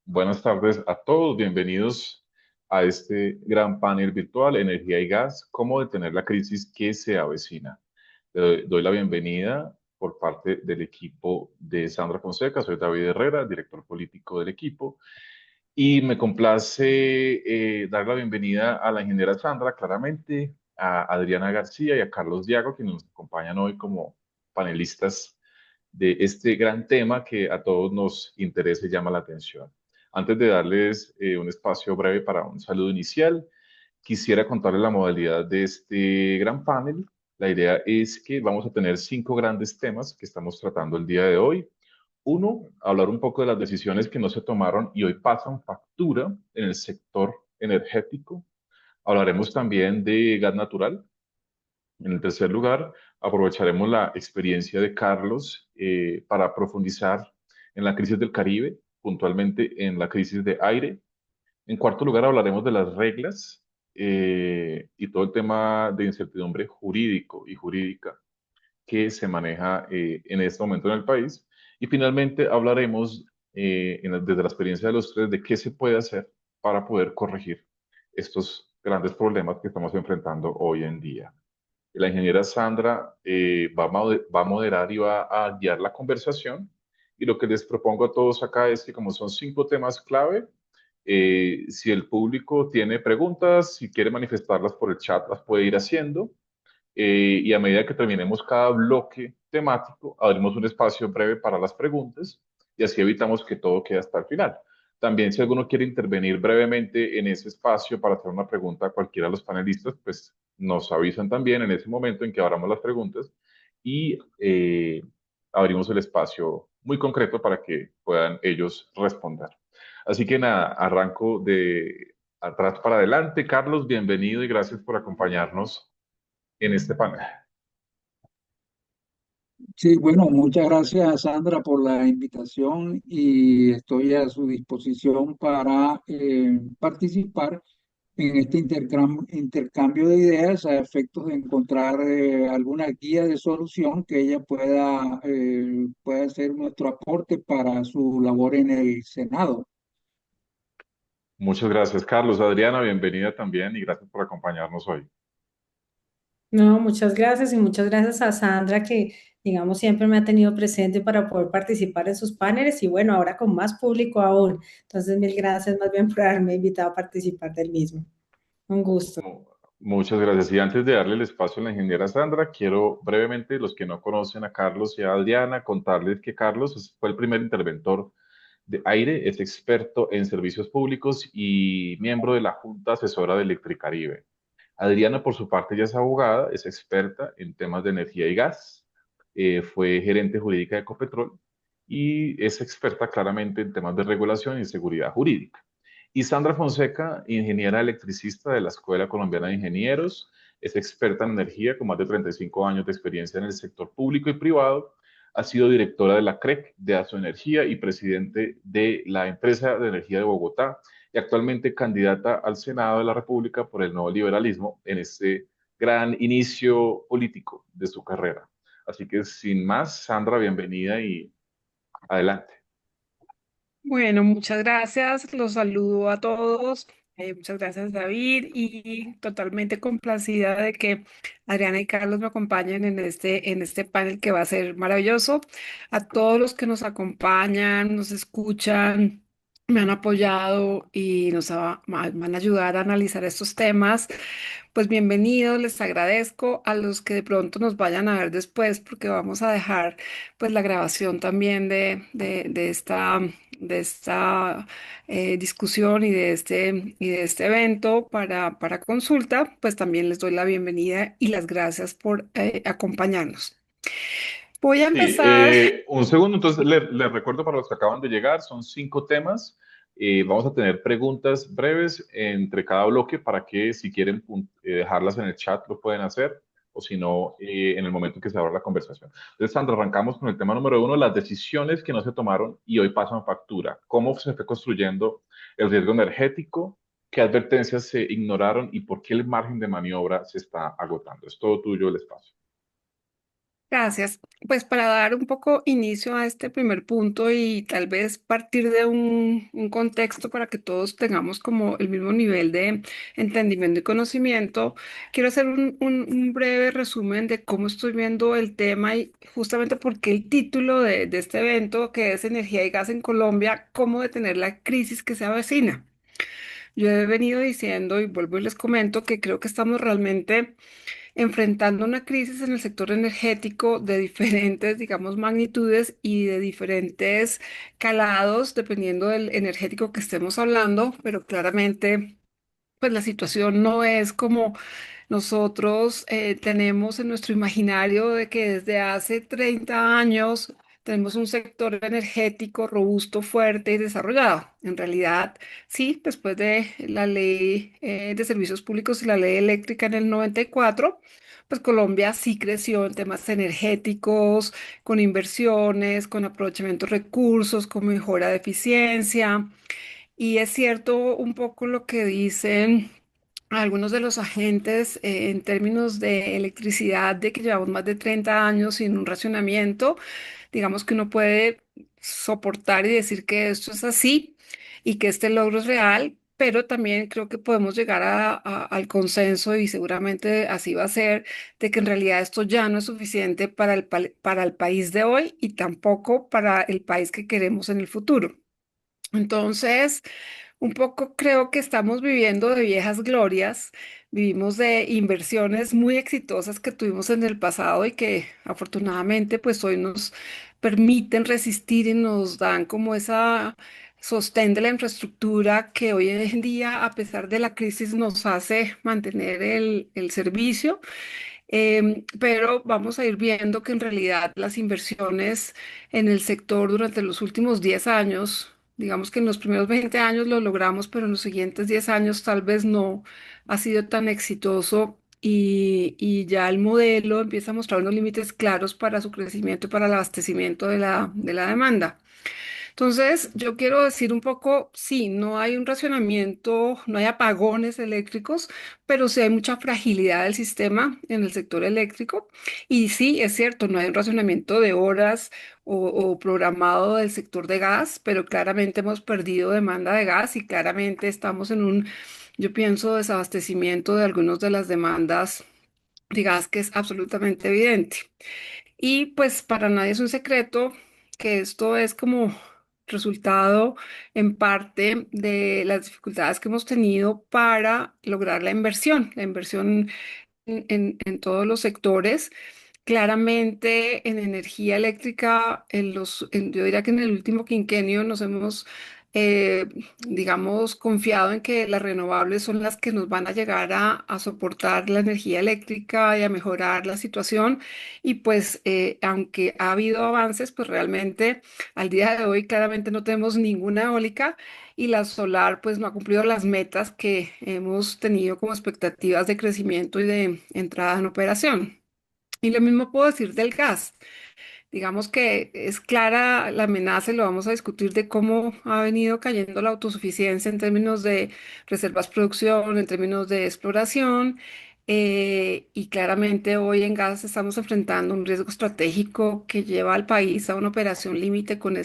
Buenas tardes a todos, bienvenidos a este gran panel virtual, Energía y Gas, cómo detener la crisis que se avecina. Doy la bienvenida por parte del equipo de Sandra Fonseca, soy David Herrera, director político del equipo, y me complace dar la bienvenida a la ingeniera Sandra, claramente, a Adriana García y a Carlos Diago, que nos acompañan hoy como panelistas de este gran tema que a todos nos interesa y llama la atención. Antes de darles un espacio breve para un saludo inicial, quisiera contarles la modalidad de este gran panel. La idea es que vamos a tener cinco grandes temas que estamos tratando el día de hoy. Uno, hablar un poco de las decisiones que no se tomaron y hoy pasan factura en el sector energético. Hablaremos también de gas natural. En el tercer lugar, aprovecharemos la experiencia de Carlos para profundizar en la crisis del Caribe, puntualmente en la crisis de aire. En cuarto lugar, hablaremos de las reglas y todo el tema de incertidumbre jurídico y jurídica que se maneja en este momento en el país. Y finalmente hablaremos desde la experiencia de los tres de qué se puede hacer para poder corregir estos grandes problemas que estamos enfrentando hoy en día. La ingeniera Sandra va a moderar y va a guiar la conversación. Y lo que les propongo a todos acá es que como son cinco temas clave, si el público tiene preguntas, si quiere manifestarlas por el chat, las puede ir haciendo. Y a medida que terminemos cada bloque temático, abrimos un espacio breve para las preguntas y así evitamos que todo quede hasta el final. También, si alguno quiere intervenir brevemente en ese espacio para hacer una pregunta a cualquiera de los panelistas, pues nos avisan también en ese momento en que abramos las preguntas y abrimos el espacio muy concreto para que puedan ellos responder. Así que nada, arranco de atrás para adelante. Carlos, bienvenido y gracias por acompañarnos en este panel. Sí, bueno, muchas gracias Sandra por la invitación y estoy a su disposición para participar en este intercambio de ideas a efectos de encontrar alguna guía de solución que ella pueda ser nuestro aporte para su labor en el Senado. Muchas gracias, Carlos. Adriana, bienvenida también y gracias por acompañarnos hoy. No, muchas gracias y muchas gracias a Sandra que, digamos, siempre me ha tenido presente para poder participar en sus paneles y bueno, ahora con más público aún. Entonces, mil gracias más bien por haberme invitado a participar del mismo. Un gusto. Mu- Muchas gracias. Y antes de darle el espacio a la ingeniera Sandra, quiero brevemente, los que no conocen a Carlos y a Adriana, contarles que fue el primer interventor de aire, es experto en servicios públicos y miembro de la Junta Asesora de Electricaribe. Adriana, por su parte, ya es abogada, es experta en temas de energía y gas, fue gerente jurídica de Ecopetrol y es experta claramente en temas de regulación y seguridad jurídica. Y Sandra Fonseca, ingeniera electricista de la Escuela Colombiana de Ingenieros, es experta en energía con más de 35 años de experiencia en el sector público y privado. Ha sido directora de la CREC de Asoenergía y presidente de la empresa de energía de Bogotá y actualmente candidata al Senado de la República por el nuevo liberalismo en este gran inicio político de su carrera. Así que sin más, Sandra, bienvenida y adelante. Bueno, muchas gracias, los saludo a todos. Muchas gracias, David, y totalmente complacida de que Adriana y Carlos me acompañen en este panel que va a ser maravilloso. A todos los que nos acompañan, nos escuchan, me han apoyado y van a ayudar a analizar estos temas. Pues bienvenidos, les agradezco a los que de pronto nos vayan a ver después, porque vamos a dejar pues la grabación también de esta discusión y de este evento para consulta. Pues también les doy la bienvenida y las gracias por acompañarnos. Voy a Sí, empezar. un segundo, entonces les recuerdo para los que acaban de llegar, son cinco temas. Vamos a tener preguntas breves entre cada bloque para que si quieren dejarlas en el chat lo pueden hacer o si no, en el momento en que se abra la conversación. Entonces, Sandra, arrancamos con el tema número uno, las decisiones que no se tomaron y hoy pasan factura. ¿Cómo se fue construyendo el riesgo energético? ¿Qué advertencias se ignoraron y por qué el margen de maniobra se está agotando? Es todo tuyo el espacio. Gracias. Pues para dar un poco inicio a este primer punto y tal vez partir de un contexto para que todos tengamos como el mismo nivel de entendimiento y conocimiento, quiero hacer un breve resumen de cómo estoy viendo el tema y justamente porque el título de este evento, que es Energía y Gas en Colombia, cómo detener la crisis que se avecina. Yo he venido diciendo y vuelvo y les comento que creo que estamos realmente enfrentando una crisis en el sector energético de diferentes, digamos, magnitudes y de diferentes calados, dependiendo del energético que estemos hablando, pero claramente, pues la situación no es como nosotros tenemos en nuestro imaginario de que desde hace 30 años tenemos un sector energético robusto, fuerte y desarrollado. En realidad, sí, después de la ley de servicios públicos y la ley eléctrica en el 94, pues Colombia sí creció en temas energéticos, con inversiones, con aprovechamiento de recursos, con mejora de eficiencia. Y es cierto un poco lo que dicen algunos de los agentes en términos de electricidad, de que llevamos más de 30 años sin un racionamiento, digamos que uno puede soportar y decir que esto es así y que este logro es real, pero también creo que podemos llegar al consenso y seguramente así va a ser, de que en realidad esto ya no es suficiente para para el país de hoy y tampoco para el país que queremos en el futuro. Entonces, un poco creo que estamos viviendo de viejas glorias, vivimos de inversiones muy exitosas que tuvimos en el pasado y que afortunadamente pues hoy nos permiten resistir y nos dan como esa sostén de la infraestructura que hoy en día, a pesar de la crisis, nos hace mantener el servicio. Pero vamos a ir viendo que en realidad las inversiones en el sector durante los últimos 10 años, digamos que en los primeros 20 años lo logramos, pero en los siguientes 10 años tal vez no ha sido tan exitoso y ya el modelo empieza a mostrar unos límites claros para su crecimiento y para el abastecimiento de de la demanda. Entonces, yo quiero decir un poco, sí, no hay un racionamiento, no hay apagones eléctricos, pero sí hay mucha fragilidad del sistema en el sector eléctrico. Y sí, es cierto, no hay un racionamiento de horas o programado del sector de gas, pero claramente hemos perdido demanda de gas y claramente estamos en yo pienso, desabastecimiento de algunas de las demandas de gas que es absolutamente evidente. Y pues para nadie es un secreto que esto es como resultado en parte de las dificultades que hemos tenido para lograr la inversión en todos los sectores. Claramente en energía eléctrica, yo diría que en el último quinquenio nos hemos, eh, digamos, confiado en que las renovables son las que nos van a llegar a soportar la energía eléctrica y a mejorar la situación. Y pues, aunque ha habido avances, pues realmente al día de hoy claramente no tenemos ninguna eólica y la solar pues no ha cumplido las metas que hemos tenido como expectativas de crecimiento y de entrada en operación. Y lo mismo puedo decir del gas. Digamos que es clara la amenaza y lo vamos a discutir de cómo ha venido cayendo la autosuficiencia en términos de reservas producción, en términos de exploración. Y claramente hoy en gas estamos enfrentando un riesgo estratégico que lleva al país a una operación límite con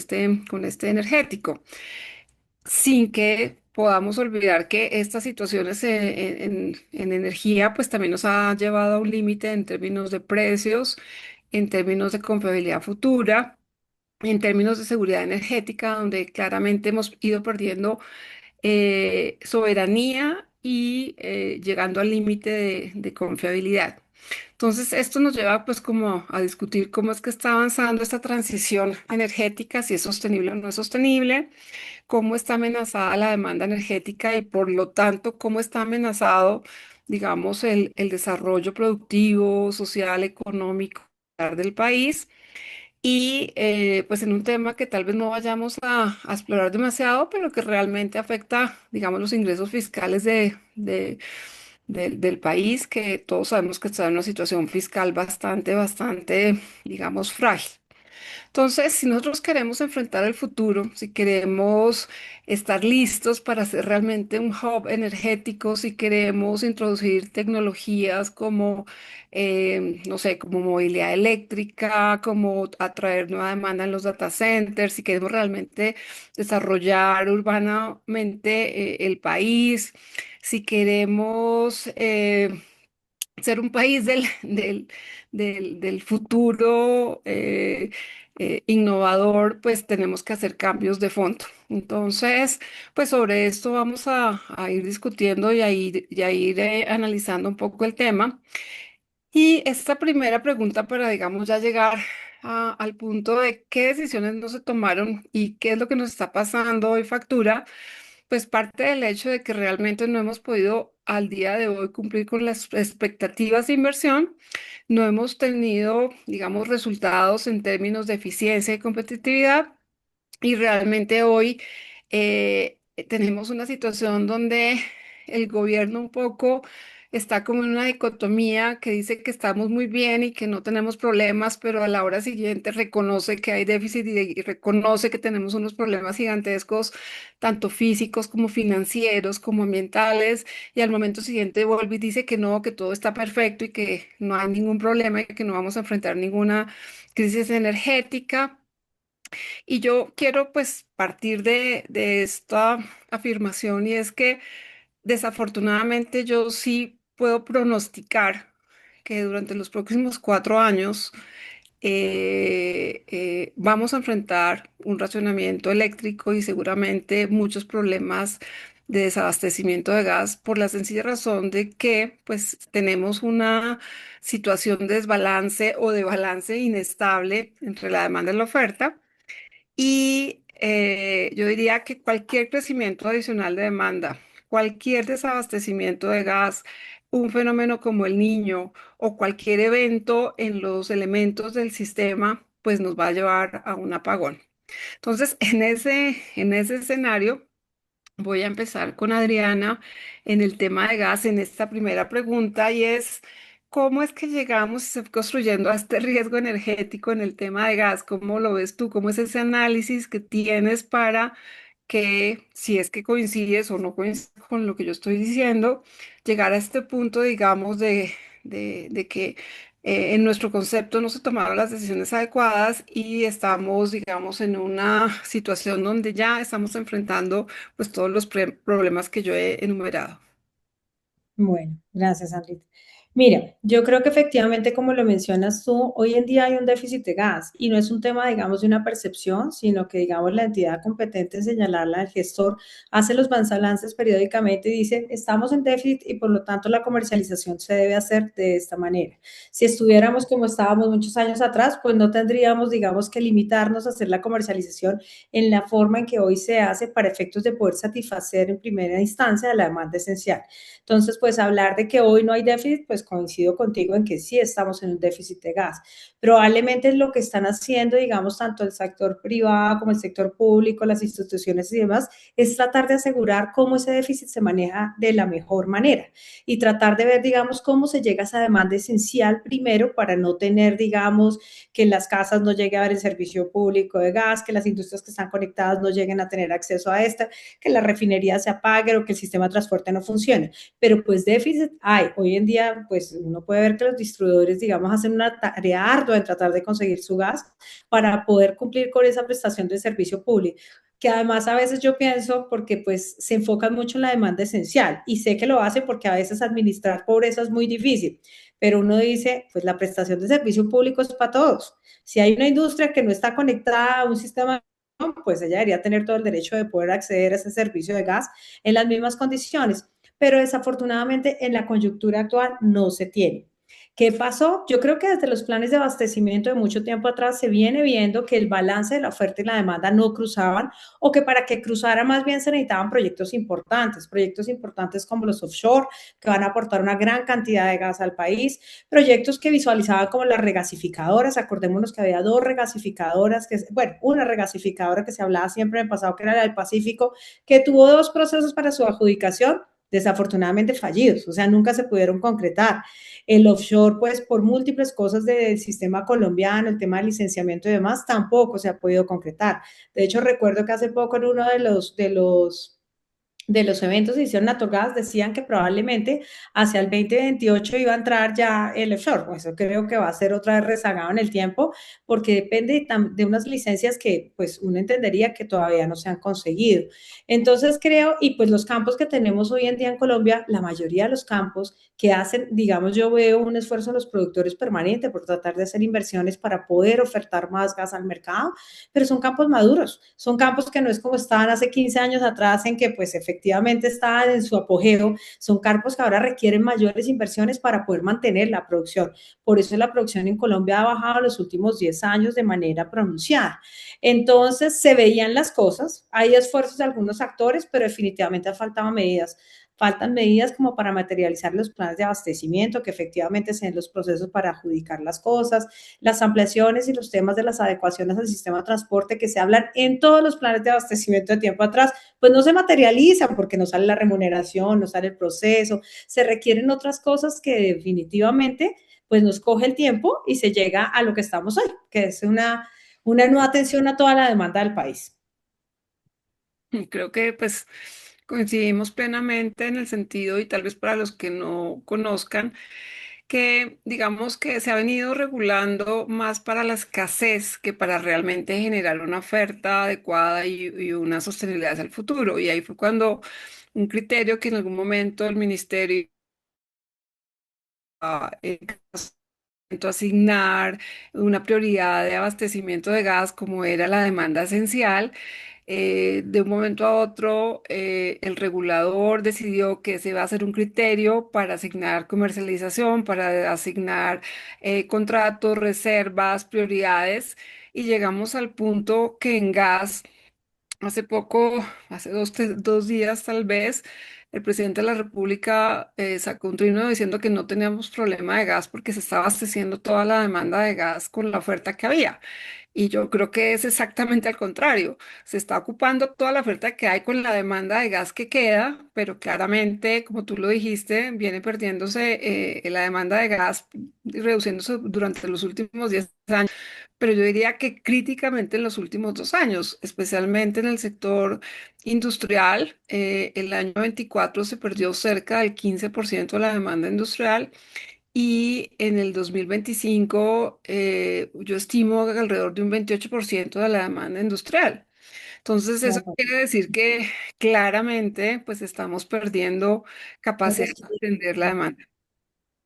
con este energético sin que podamos olvidar que estas situaciones en energía pues también nos ha llevado a un límite en términos de precios, en términos de confiabilidad futura, en términos de seguridad energética, donde claramente hemos ido perdiendo soberanía y llegando al límite de confiabilidad. Entonces, esto nos lleva pues como a discutir cómo es que está avanzando esta transición energética, si es sostenible o no es sostenible, cómo está amenazada la demanda energética y por lo tanto cómo está amenazado, digamos, el desarrollo productivo, social, económico del país. Y pues en un tema que tal vez no vayamos a explorar demasiado, pero que realmente afecta, digamos, los ingresos fiscales del país, que todos sabemos que está en una situación fiscal bastante, digamos, frágil. Entonces, si nosotros queremos enfrentar el futuro, si queremos estar listos para ser realmente un hub energético, si queremos introducir tecnologías como, no sé, como movilidad eléctrica, como atraer nueva demanda en los data centers, si queremos realmente desarrollar urbanamente el país, si queremos ser un país del futuro innovador, pues tenemos que hacer cambios de fondo. Entonces, pues sobre esto vamos a ir discutiendo y a ir analizando un poco el tema. Y esta primera pregunta para, digamos, ya llegar al punto de qué decisiones no se tomaron y qué es lo que nos está pasando hoy factura, pues parte del hecho de que realmente no hemos podido al día de hoy cumplir con las expectativas de inversión, no hemos tenido, digamos, resultados en términos de eficiencia y competitividad. Y realmente hoy tenemos una situación donde el gobierno un poco está como en una dicotomía que dice que estamos muy bien y que no tenemos problemas, pero a la hora siguiente reconoce que hay déficit y reconoce que tenemos unos problemas gigantescos, tanto físicos como financieros, como ambientales, y al momento siguiente vuelve y dice que no, que todo está perfecto y que no hay ningún problema y que no vamos a enfrentar ninguna crisis energética. Y yo quiero pues partir de esta afirmación y es que desafortunadamente yo sí puedo pronosticar que durante los próximos 4 años vamos a enfrentar un racionamiento eléctrico y seguramente muchos problemas de desabastecimiento de gas por la sencilla razón de que pues tenemos una situación de desbalance o de balance inestable entre la demanda y la oferta. Y yo diría que cualquier crecimiento adicional de demanda, cualquier desabastecimiento de gas, un fenómeno como el Niño o cualquier evento en los elementos del sistema, pues nos va a llevar a un apagón. Entonces, en ese escenario, voy a empezar con Adriana en el tema de gas, en esta primera pregunta, y es, ¿cómo es que llegamos y se fue construyendo a este riesgo energético en el tema de gas? ¿Cómo lo ves tú? ¿Cómo es ese análisis que tienes para que, si es que coincides o no coincides con lo que yo estoy diciendo, llegar a este punto, digamos, de que en nuestro concepto no se tomaron las decisiones adecuadas y estamos, digamos, en una situación donde ya estamos enfrentando pues todos los problemas que yo he enumerado? Bueno, gracias, Enrique. Mira, yo creo que efectivamente, como lo mencionas tú, hoy en día hay un déficit de gas y no es un tema, digamos, de una percepción, sino que, digamos, la entidad competente en señalarla, el gestor, hace los balances periódicamente y dice, estamos en déficit y por lo tanto la comercialización se debe hacer de esta manera. Si estuviéramos como estábamos muchos años atrás, pues no tendríamos, digamos, que limitarnos a hacer la comercialización en la forma en que hoy se hace para efectos de poder satisfacer en primera instancia la demanda esencial. Entonces, pues hablar de que hoy no hay déficit, pues coincido contigo en que sí estamos en un déficit de gas. Probablemente es lo que están haciendo, digamos, tanto el sector privado como el sector público, las instituciones y demás, es tratar de asegurar cómo ese déficit se maneja de la mejor manera y tratar de ver, digamos, cómo se llega a esa demanda esencial primero para no tener, digamos, que en las casas no llegue a haber el servicio público de gas, que las industrias que están conectadas no lleguen a tener acceso a esta, que la refinería se apague o que el sistema de transporte no funcione, pero pues déficit hay. Hoy en día, pues uno puede ver que los distribuidores, digamos, hacen una tarea ardua en tratar de conseguir su gas para poder cumplir con esa prestación de servicio público, que además a veces yo pienso porque pues se enfocan mucho en la demanda esencial y sé que lo hacen porque a veces administrar pobreza es muy difícil, pero uno dice, pues la prestación de servicio público es para todos. Si hay una industria que no está conectada a un sistema, pues ella debería tener todo el derecho de poder acceder a ese servicio de gas en las mismas condiciones, pero desafortunadamente en la coyuntura actual no se tiene. ¿Qué pasó? Yo creo que desde los planes de abastecimiento de mucho tiempo atrás se viene viendo que el balance de la oferta y la demanda no cruzaban o que para que cruzara más bien se necesitaban proyectos importantes como los offshore, que van a aportar una gran cantidad de gas al país, proyectos que visualizaban como las regasificadoras, acordémonos que había dos regasificadoras, bueno, una regasificadora que se hablaba siempre en el pasado que era la del Pacífico, que tuvo dos procesos para su adjudicación, desafortunadamente fallidos, o sea, nunca se pudieron concretar. El offshore, pues por múltiples cosas del sistema colombiano, el tema del licenciamiento y demás, tampoco se ha podido concretar. De hecho, recuerdo que hace poco en uno de los eventos que hicieron Naturgas decían que probablemente hacia el 2028 iba a entrar ya el offshore. Pues eso creo que va a ser otra vez rezagado en el tiempo porque depende de unas licencias que pues uno entendería que todavía no se han conseguido. Entonces creo, y pues los campos que tenemos hoy en día en Colombia, la mayoría de los campos que hacen, digamos, yo veo un esfuerzo en los productores permanente por tratar de hacer inversiones para poder ofertar más gas al mercado, pero son campos maduros, son campos que no es como estaban hace 15 años atrás en que pues efectivamente estaban en su apogeo, son campos que ahora requieren mayores inversiones para poder mantener la producción. Por eso la producción en Colombia ha bajado en los últimos 10 años de manera pronunciada. Entonces se veían las cosas, hay esfuerzos de algunos actores, pero definitivamente faltaban medidas. Faltan medidas como para materializar los planes de abastecimiento, que efectivamente se den los procesos para adjudicar las cosas, las ampliaciones y los temas de las adecuaciones al sistema de transporte que se hablan en todos los planes de abastecimiento de tiempo atrás, pues no se materializan porque no sale la remuneración, no sale el proceso, se requieren otras cosas que definitivamente pues nos coge el tiempo y se llega a lo que estamos hoy, que es una nueva atención a toda la demanda del país. Creo que pues coincidimos plenamente en el sentido, y tal vez para los que no conozcan, que digamos que se ha venido regulando más para la escasez que para realmente generar una oferta adecuada y una sostenibilidad hacia el futuro. Y ahí fue cuando un criterio que en algún momento el ministerio asignar una prioridad de abastecimiento de gas como era la demanda esencial. De un momento a otro, el regulador decidió que se va a hacer un criterio para asignar comercialización, para asignar contratos, reservas, prioridades, y llegamos al punto que en gas, hace poco, hace 2 días tal vez, el presidente de la República sacó un trino diciendo que no teníamos problema de gas porque se estaba abasteciendo toda la demanda de gas con la oferta que había. Y yo creo que es exactamente al contrario. Se está ocupando toda la oferta que hay con la demanda de gas que queda, pero claramente, como tú lo dijiste, viene perdiéndose la demanda de gas, reduciéndose durante los últimos 10 años. Pero yo diría que críticamente en los últimos 2 años, especialmente en el sector industrial, el año 24 se perdió cerca del 15% de la demanda industrial, y en el 2025 yo estimo que alrededor de un 28% de la demanda industrial. Entonces, eso quiere decir que claramente pues estamos perdiendo capacidad de atender la demanda.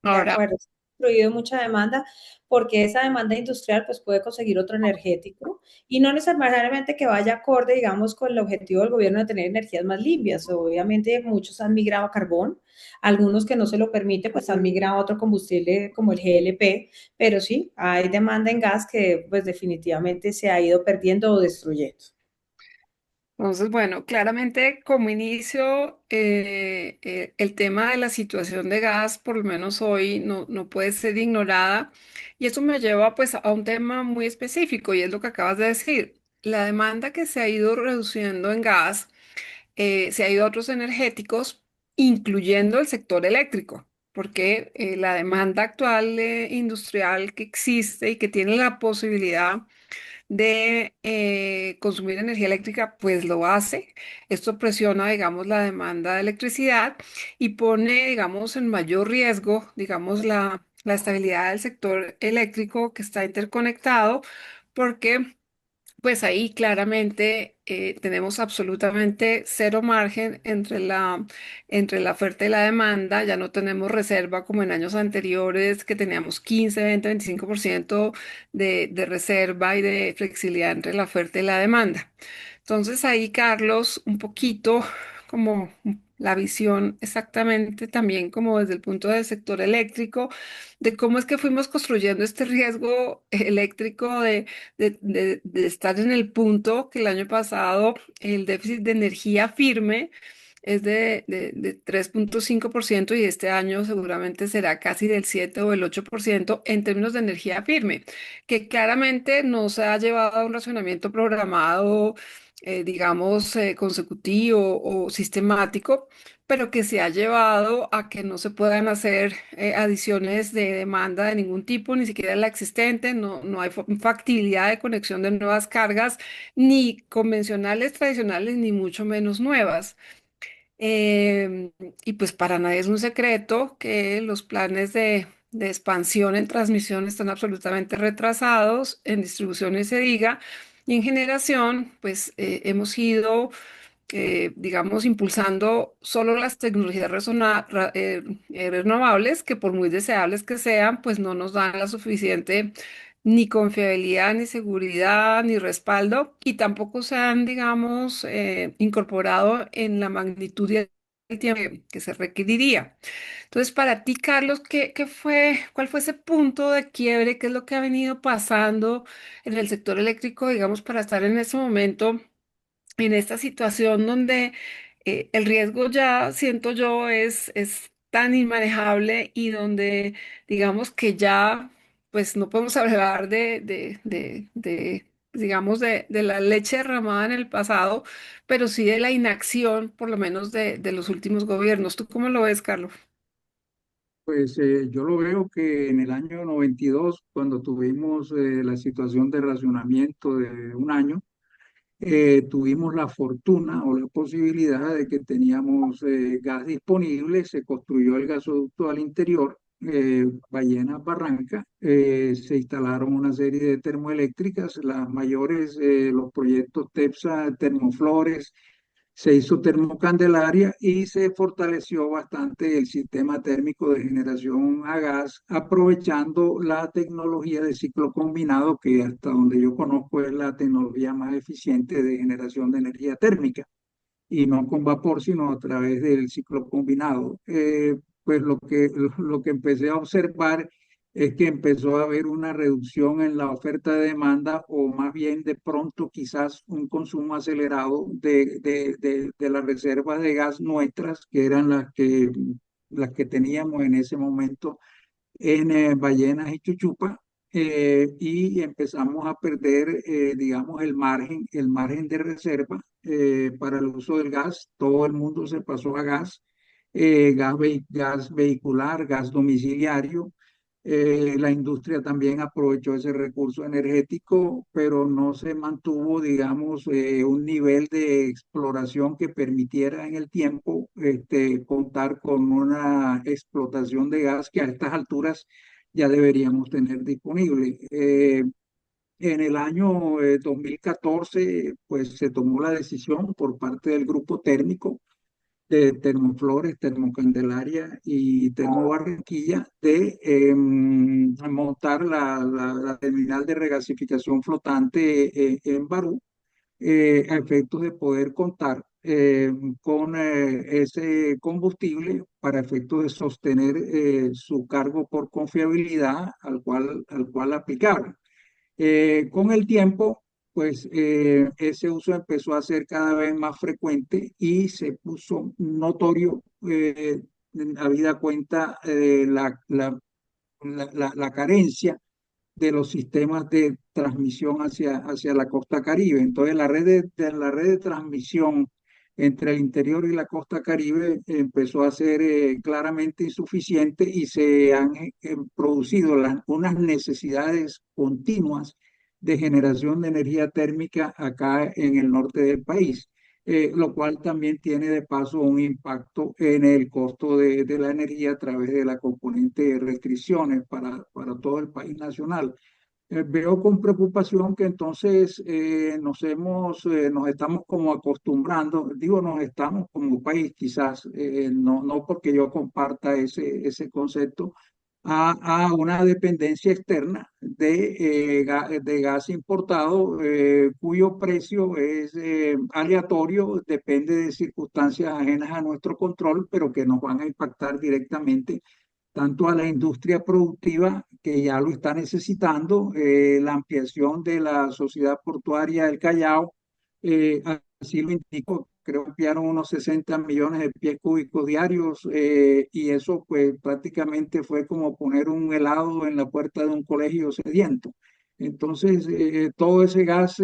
De Ahora, acuerdo, se ha construido mucha demanda porque esa demanda industrial pues puede conseguir otro energético y no necesariamente que vaya acorde, digamos, con el objetivo del gobierno de tener energías más limpias. Obviamente muchos han migrado a carbón, algunos que no se lo permite pues han migrado a otro combustible como el GLP, pero sí, hay demanda en gas que pues definitivamente se ha ido perdiendo o destruyendo. entonces, bueno, claramente como inicio, el tema de la situación de gas, por lo menos hoy, no puede ser ignorada. Y eso me lleva pues a un tema muy específico y es lo que acabas de decir. La demanda que se ha ido reduciendo en gas, se ha ido a otros energéticos, incluyendo el sector eléctrico, porque la demanda actual industrial que existe y que tiene la posibilidad de consumir energía eléctrica, pues lo hace. Esto presiona, digamos, la demanda de electricidad y pone, digamos, en mayor riesgo, digamos, la estabilidad del sector eléctrico que está interconectado, porque pues ahí claramente tenemos absolutamente cero margen entre la oferta y la demanda. Ya no tenemos reserva como en años anteriores, que teníamos 15, 20, 25% de reserva y de flexibilidad entre la oferta y la demanda. Entonces ahí, Carlos, un poquito como la visión exactamente también como desde el punto del sector eléctrico, de cómo es que fuimos construyendo este riesgo eléctrico de estar en el punto que el año pasado el déficit de energía firme es de 3,5%, y este año seguramente será casi del 7 o el 8% en términos de energía firme, que claramente no se ha llevado a un racionamiento programado, digamos, consecutivo o sistemático, pero que se ha llevado a que no se puedan hacer adiciones de demanda de ningún tipo, ni siquiera la existente, no hay factibilidad de conexión de nuevas cargas, ni convencionales, tradicionales, ni mucho menos nuevas. Em, y pues para nadie es un secreto que los planes de expansión en transmisión están absolutamente retrasados, en distribución ni se diga, y en generación, pues hemos ido, digamos, impulsando solo las tecnologías renovables, que por muy deseables que sean, pues no nos dan la suficiente ni confiabilidad, ni seguridad, ni respaldo, y tampoco se han, digamos, incorporado en la magnitud y el tiempo que se requeriría. Entonces, para ti, Carlos, cuál fue ese punto de quiebre? ¿Qué es lo que ha venido pasando en el sector eléctrico, digamos, para estar en ese momento, en esta situación donde el riesgo ya, siento yo, es tan inmanejable y donde digamos que ya, pues no podemos hablar digamos, de la leche derramada en el pasado, pero sí de la inacción, por lo menos de los últimos gobiernos? ¿Tú cómo lo ves, Carlos? Pues yo lo veo que en el año 92, cuando tuvimos la situación de racionamiento de un año, tuvimos la fortuna o la posibilidad de que teníamos gas disponible, se construyó el gasoducto al interior, Ballena Barranca, se instalaron una serie de termoeléctricas, las mayores, los proyectos TEPSA, Termoflores, se hizo Termocandelaria y se fortaleció bastante el sistema térmico de generación a gas, aprovechando la tecnología de ciclo combinado, que hasta donde yo conozco es la tecnología más eficiente de generación de energía térmica, y no con vapor, sino a través del ciclo combinado. Pues lo que empecé a observar es que empezó a haber una reducción en la oferta de demanda, o más bien de pronto quizás un consumo acelerado de las reservas de gas nuestras, que eran las que teníamos en ese momento en Ballenas y Chuchupa, y empezamos a perder, digamos, el margen de reserva para el uso del gas. Todo el mundo se pasó a gas, gas vehicular, gas domiciliario. La industria también aprovechó ese recurso energético, pero no se mantuvo, digamos, un nivel de exploración que permitiera en el tiempo contar con una explotación de gas que a estas alturas ya deberíamos tener disponible. En el año 2014, pues se tomó la decisión por parte del grupo térmico de Termoflores, Termocandelaria y Termo Barranquilla de montar la terminal de regasificación flotante en Barú, a efectos de poder contar con ese combustible para efectos de sostener su cargo por confiabilidad al cual aplicaba. Con el tiempo, pues ese uso empezó a ser cada vez más frecuente y se puso notorio, habida cuenta la carencia de los sistemas de transmisión hacia la costa Caribe. Entonces, la red de transmisión entre el interior y la costa Caribe empezó a ser claramente insuficiente, y se han producido unas necesidades continuas de generación de energía térmica acá en el norte del país. Lo cual también tiene de paso un impacto en el costo de la energía a través de la componente de restricciones para todo el país nacional. Veo con preocupación que entonces nos estamos como acostumbrando, digo nos estamos como país quizás, no porque yo comparta ese concepto, a una dependencia externa de gas importado, cuyo precio es aleatorio, depende de circunstancias ajenas a nuestro control, pero que nos van a impactar directamente tanto a la industria productiva, que ya lo está necesitando, la ampliación de la sociedad portuaria del Callao, eh, así lo indicó, creo que ampliaron unos 60 millones de pies cúbicos diarios, y eso pues prácticamente fue como poner un helado en la puerta de un colegio sediento. Entonces, todo ese gas,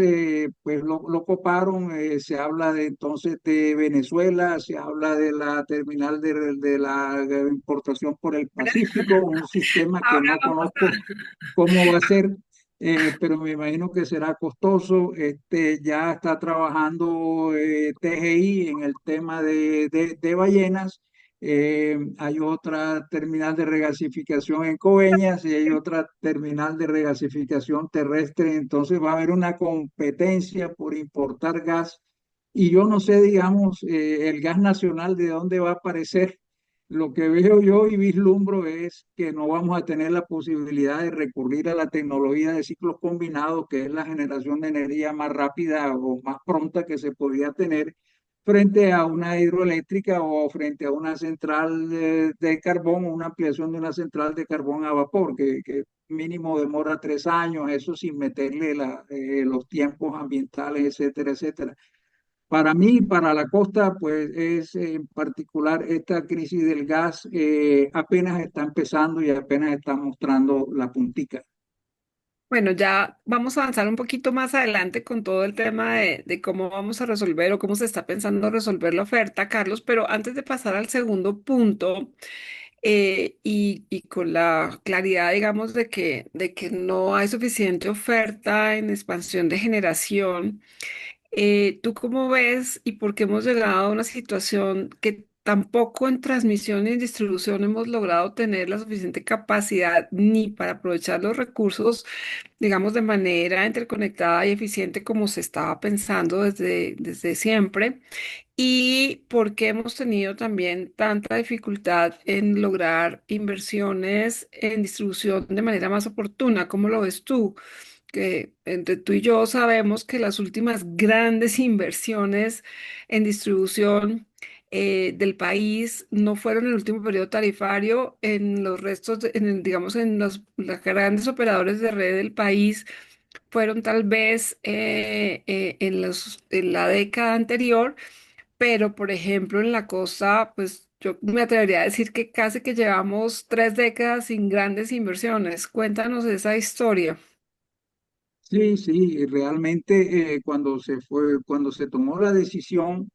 pues lo coparon. Se habla de entonces de Venezuela, se habla de la terminal de la importación por el Pacífico, un sistema que Ahora no vamos conozco cómo va a ser, pero me imagino que será costoso. Ya está trabajando TGI en el tema de ballenas. Hay otra terminal de regasificación en Coveñas y hay otra terminal de regasificación terrestre. Entonces va a haber una competencia por importar gas. Y yo no sé, digamos, el gas nacional de dónde va a aparecer. Lo que veo yo y vislumbro es que no vamos a tener la posibilidad de recurrir a la tecnología de ciclos combinados, que es la generación de energía más rápida o más pronta que se podría tener frente a una hidroeléctrica o frente a una central de carbón o una ampliación de una central de carbón a vapor, que mínimo demora 3 años, eso sin meterle los tiempos ambientales, etcétera, etcétera. Para mí, para la costa, pues es en particular esta crisis del gas apenas está empezando y apenas está mostrando la puntica. Bueno, ya vamos a avanzar un poquito más adelante con todo el tema de cómo vamos a resolver o cómo se está pensando resolver la oferta, Carlos, pero antes de pasar al segundo punto, y con la claridad, digamos, de que no hay suficiente oferta en expansión de generación. ¿Tú cómo ves y por qué hemos llegado a una situación que tampoco en transmisión y en distribución hemos logrado tener la suficiente capacidad ni para aprovechar los recursos, digamos, de manera interconectada y eficiente como se estaba pensando desde siempre? ¿Y por qué hemos tenido también tanta dificultad en lograr inversiones en distribución de manera más oportuna? ¿Cómo lo ves tú? Que entre tú y yo sabemos que las últimas grandes inversiones en distribución del país no fueron en el último periodo tarifario, en los restos, digamos, en los grandes operadores de red del país fueron tal vez en la década anterior, pero por ejemplo en la costa, pues yo me atrevería a decir que casi que llevamos 3 décadas sin grandes inversiones. Cuéntanos esa historia. Sí, sí, realmente cuando se tomó la decisión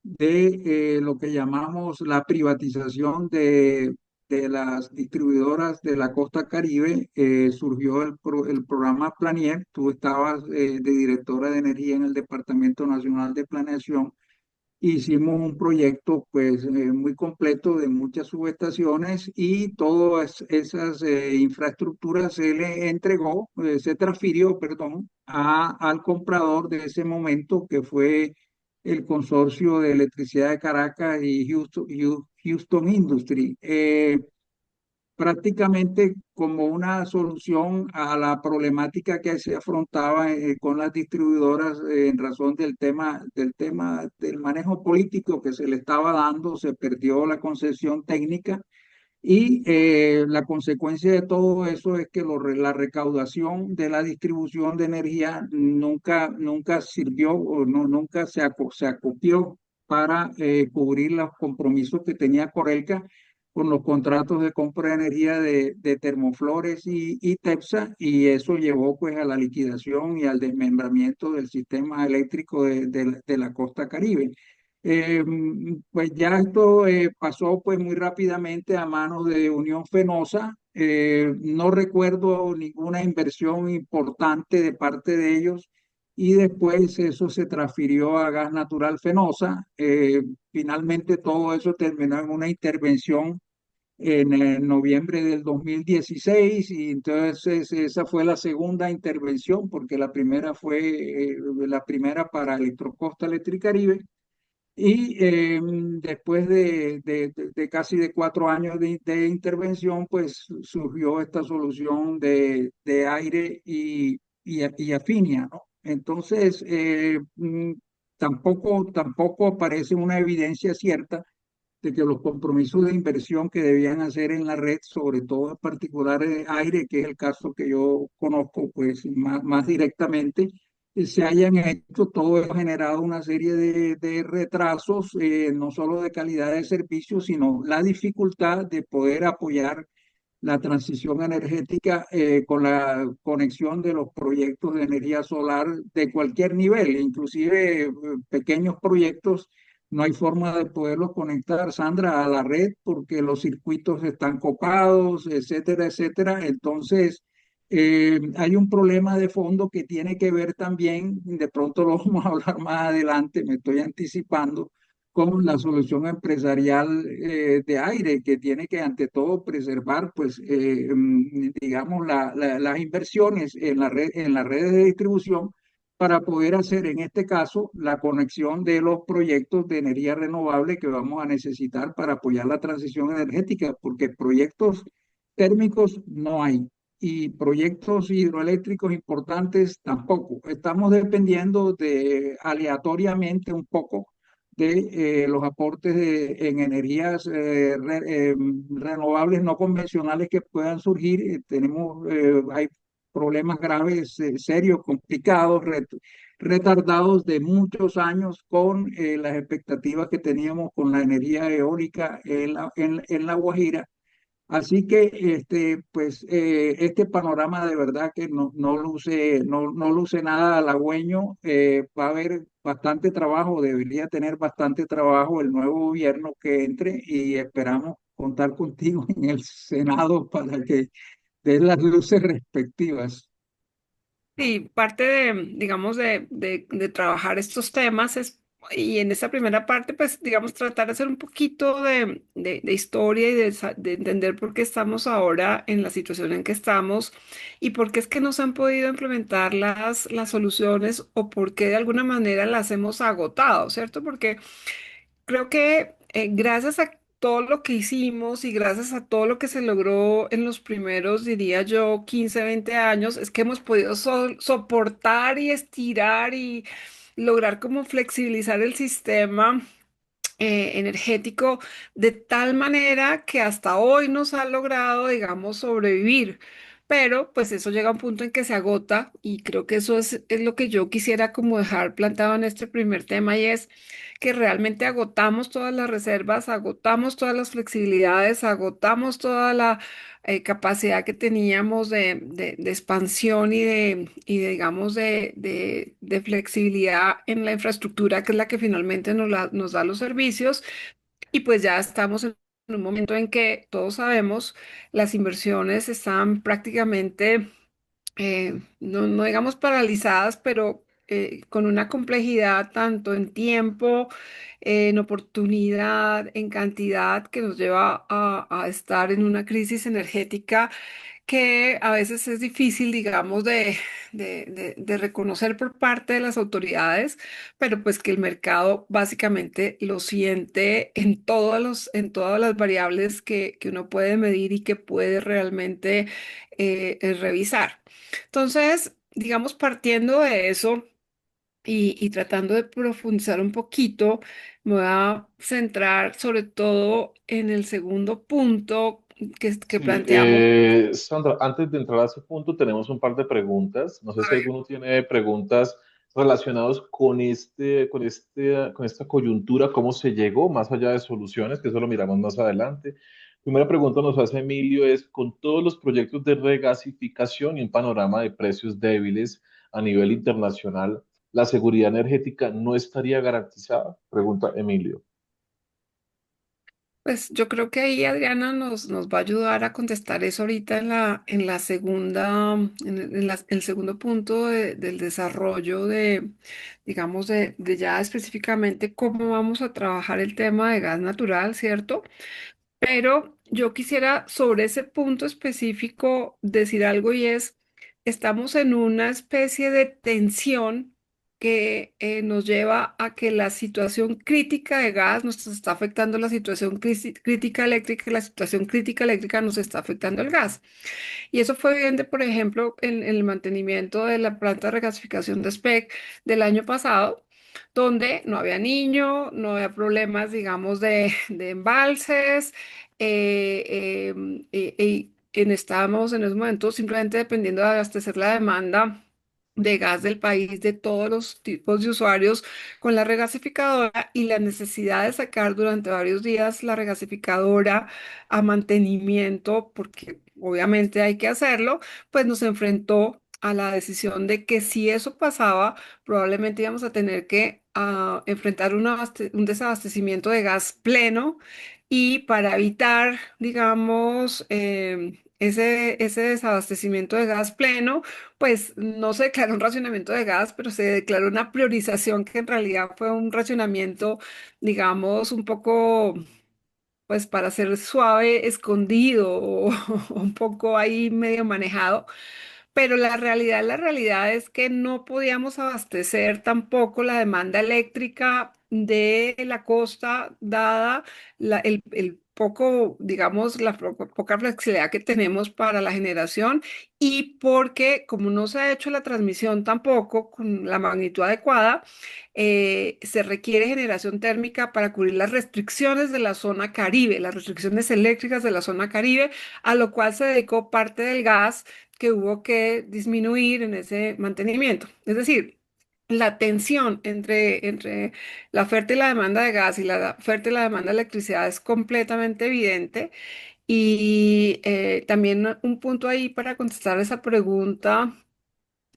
de lo que llamamos la privatización de las distribuidoras de la costa Caribe, surgió el programa Planier. Tú estabas de directora de energía en el Departamento Nacional de Planeación. Hicimos un proyecto pues muy completo de muchas subestaciones y todas esas infraestructuras se le entregó, se transfirió, perdón, al comprador de ese momento, que fue el Consorcio de Electricidad de Caracas y Houston Industry. Prácticamente como una solución a la problemática que se afrontaba con las distribuidoras en razón del manejo político que se le estaba dando. Se perdió la concesión técnica y la consecuencia de todo eso es que la recaudación de la distribución de energía nunca sirvió o nunca se acopió para cubrir los compromisos que tenía Corelca con los contratos de compra de energía de Termoflores y TEPSA, y eso llevó pues a la liquidación y al desmembramiento del sistema eléctrico de la costa Caribe. Pues ya esto pasó pues muy rápidamente a manos de Unión Fenosa. No recuerdo ninguna inversión importante de parte de ellos, y después eso se transfirió a Gas Natural Fenosa. Finalmente todo eso terminó en una intervención en noviembre del 2016, y entonces esa fue la segunda intervención, porque la primera fue la primera para Electrocosta Electricaribe. Y después de casi de 4 años de intervención, pues surgió esta solución de aire y Afinia, ¿no? Entonces, tampoco aparece una evidencia cierta de que los compromisos de inversión que debían hacer en la red, sobre todo en particular aire, que es el caso que yo conozco pues más directamente, se hayan hecho. Todo ha generado una serie de retrasos, no solo de calidad de servicio, sino la dificultad de poder apoyar la transición energética con la conexión de los proyectos de energía solar de cualquier nivel, inclusive pequeños proyectos. No hay forma de poderlos conectar, Sandra, a la red porque los circuitos están copados, etcétera, etcétera. Entonces, hay un problema de fondo que tiene que ver también, de pronto lo vamos a hablar más adelante, me estoy anticipando, con la solución empresarial de aire, que tiene que ante todo preservar, pues, digamos, las inversiones en en las redes de distribución para poder hacer, en este caso, la conexión de los proyectos de energía renovable que vamos a necesitar para apoyar la transición energética, porque proyectos térmicos no hay y proyectos hidroeléctricos importantes tampoco. Estamos dependiendo de aleatoriamente un poco de los aportes en energías renovables no convencionales que puedan surgir. Hay problemas graves, serios, complicados, retardados de muchos años con las expectativas que teníamos con la energía eólica en La Guajira. Así que pues, este panorama de verdad que no luce nada halagüeño. Va a haber bastante trabajo, debería tener bastante trabajo el nuevo gobierno que entre y esperamos contar contigo en el Senado para que des las luces respectivas. Sí, parte de, digamos, de trabajar estos temas es, y en esta primera parte, pues, digamos, tratar de hacer un poquito de historia y de entender por qué estamos ahora en la situación en que estamos y por qué es que no se han podido implementar las soluciones o por qué de alguna manera las hemos agotado, ¿cierto? Porque creo que gracias a todo lo que hicimos y gracias a todo lo que se logró en los primeros, diría yo, 15 20 años, es que hemos podido soportar y estirar y lograr como flexibilizar el sistema energético de tal manera que hasta hoy nos ha logrado, digamos, sobrevivir. Pero pues eso llega a un punto en que se agota y creo que eso es lo que yo quisiera como dejar plantado en este primer tema y es que realmente agotamos todas las reservas, agotamos todas las flexibilidades, agotamos toda la capacidad que teníamos de expansión digamos, de flexibilidad en la infraestructura, que es la que finalmente nos da los servicios. Y pues ya estamos en un momento en que todos sabemos, las inversiones están prácticamente no digamos paralizadas, pero con una complejidad tanto en tiempo, en oportunidad, en cantidad, que nos lleva a estar en una crisis energética que a veces es difícil, digamos, de reconocer por parte de las autoridades, pero pues que el mercado básicamente lo siente en en todas las variables que uno puede medir y que puede realmente revisar. Entonces, digamos, partiendo de eso y tratando de profundizar un poquito, me voy a centrar sobre todo en el segundo punto que Sí, planteamos. Sandra, antes de entrar a ese punto, tenemos un par de preguntas. No sé A si ver. alguno tiene preguntas relacionadas con esta coyuntura, cómo se llegó, más allá de soluciones, que eso lo miramos más adelante. Primera pregunta nos hace Emilio es, con todos los proyectos de regasificación y un panorama de precios débiles a nivel internacional, ¿la seguridad energética no estaría garantizada? Pregunta Emilio. Pues yo creo que ahí Adriana nos va a ayudar a contestar eso ahorita en la segunda, el segundo punto del desarrollo digamos, de ya específicamente cómo vamos a trabajar el tema de gas natural, ¿cierto? Pero yo quisiera sobre ese punto específico decir algo y es, estamos en una especie de tensión que nos lleva a que la situación crítica de gas nos está afectando la situación crítica eléctrica y la situación crítica eléctrica nos está afectando el gas. Y eso fue evidente, por ejemplo, en el mantenimiento de la planta de regasificación de SPEC del año pasado, donde no había niño, no había problemas, digamos, de embalses, estábamos en esos momentos simplemente dependiendo de abastecer la demanda de gas del país, de todos los tipos de usuarios con la regasificadora y la necesidad de sacar durante varios días la regasificadora a mantenimiento, porque obviamente hay que hacerlo, pues nos enfrentó a la decisión de que si eso pasaba, probablemente íbamos a tener que enfrentar un desabastecimiento de gas pleno y para evitar, digamos, ese desabastecimiento de gas pleno, pues no se declaró un racionamiento de gas, pero se declaró una priorización que en realidad fue un racionamiento, digamos, un poco pues para ser suave, escondido o, un poco ahí medio manejado, pero la realidad es que no podíamos abastecer tampoco la demanda eléctrica de la costa, dada el poco, digamos, poca flexibilidad que tenemos para la generación y porque como no se ha hecho la transmisión tampoco con la magnitud adecuada, se requiere generación térmica para cubrir las restricciones de la zona Caribe, las restricciones eléctricas de la zona Caribe, a lo cual se dedicó parte del gas que hubo que disminuir en ese mantenimiento. Es decir, la tensión entre la oferta y la demanda de gas y la oferta y la demanda de electricidad es completamente evidente. Y también un punto ahí para contestar esa pregunta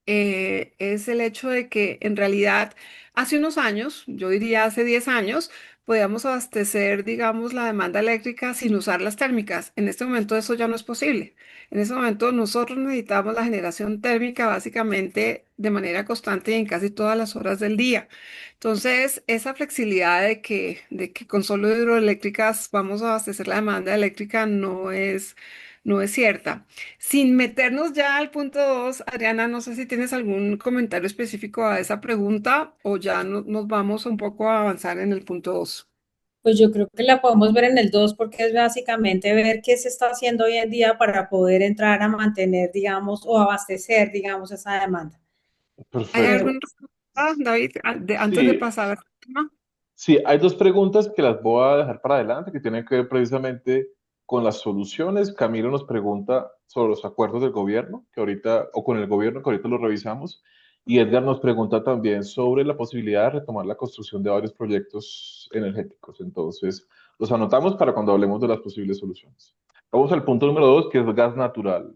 es el hecho de que en realidad hace unos años, yo diría hace 10 años, podíamos abastecer, digamos, la demanda eléctrica sin usar las térmicas. En este momento eso ya no es posible. En este momento nosotros necesitamos la generación térmica básicamente de manera constante y en casi todas las horas del día. Entonces, esa flexibilidad de que con solo hidroeléctricas vamos a abastecer la demanda eléctrica no es cierta. Sin meternos ya al punto 2, Adriana, no sé si tienes algún comentario específico a esa pregunta o ya nos vamos un poco a avanzar en el punto 2. Pues yo creo que la podemos ver en el 2 porque es básicamente ver qué se está haciendo hoy en día para poder entrar a mantener, digamos, o abastecer, digamos, esa demanda. ¿Hay Perfecto. alguna respuesta, David, antes de Sí, pasar al tema? sí, hay dos preguntas que las voy a dejar para adelante que tienen que ver precisamente con las soluciones. Camilo nos pregunta sobre los acuerdos del gobierno, que ahorita, o con el gobierno, que ahorita lo revisamos. Y Edgar nos pregunta también sobre la posibilidad de retomar la construcción de varios proyectos energéticos. Entonces, los anotamos para cuando hablemos de las posibles soluciones. Vamos al punto número dos, que es gas natural.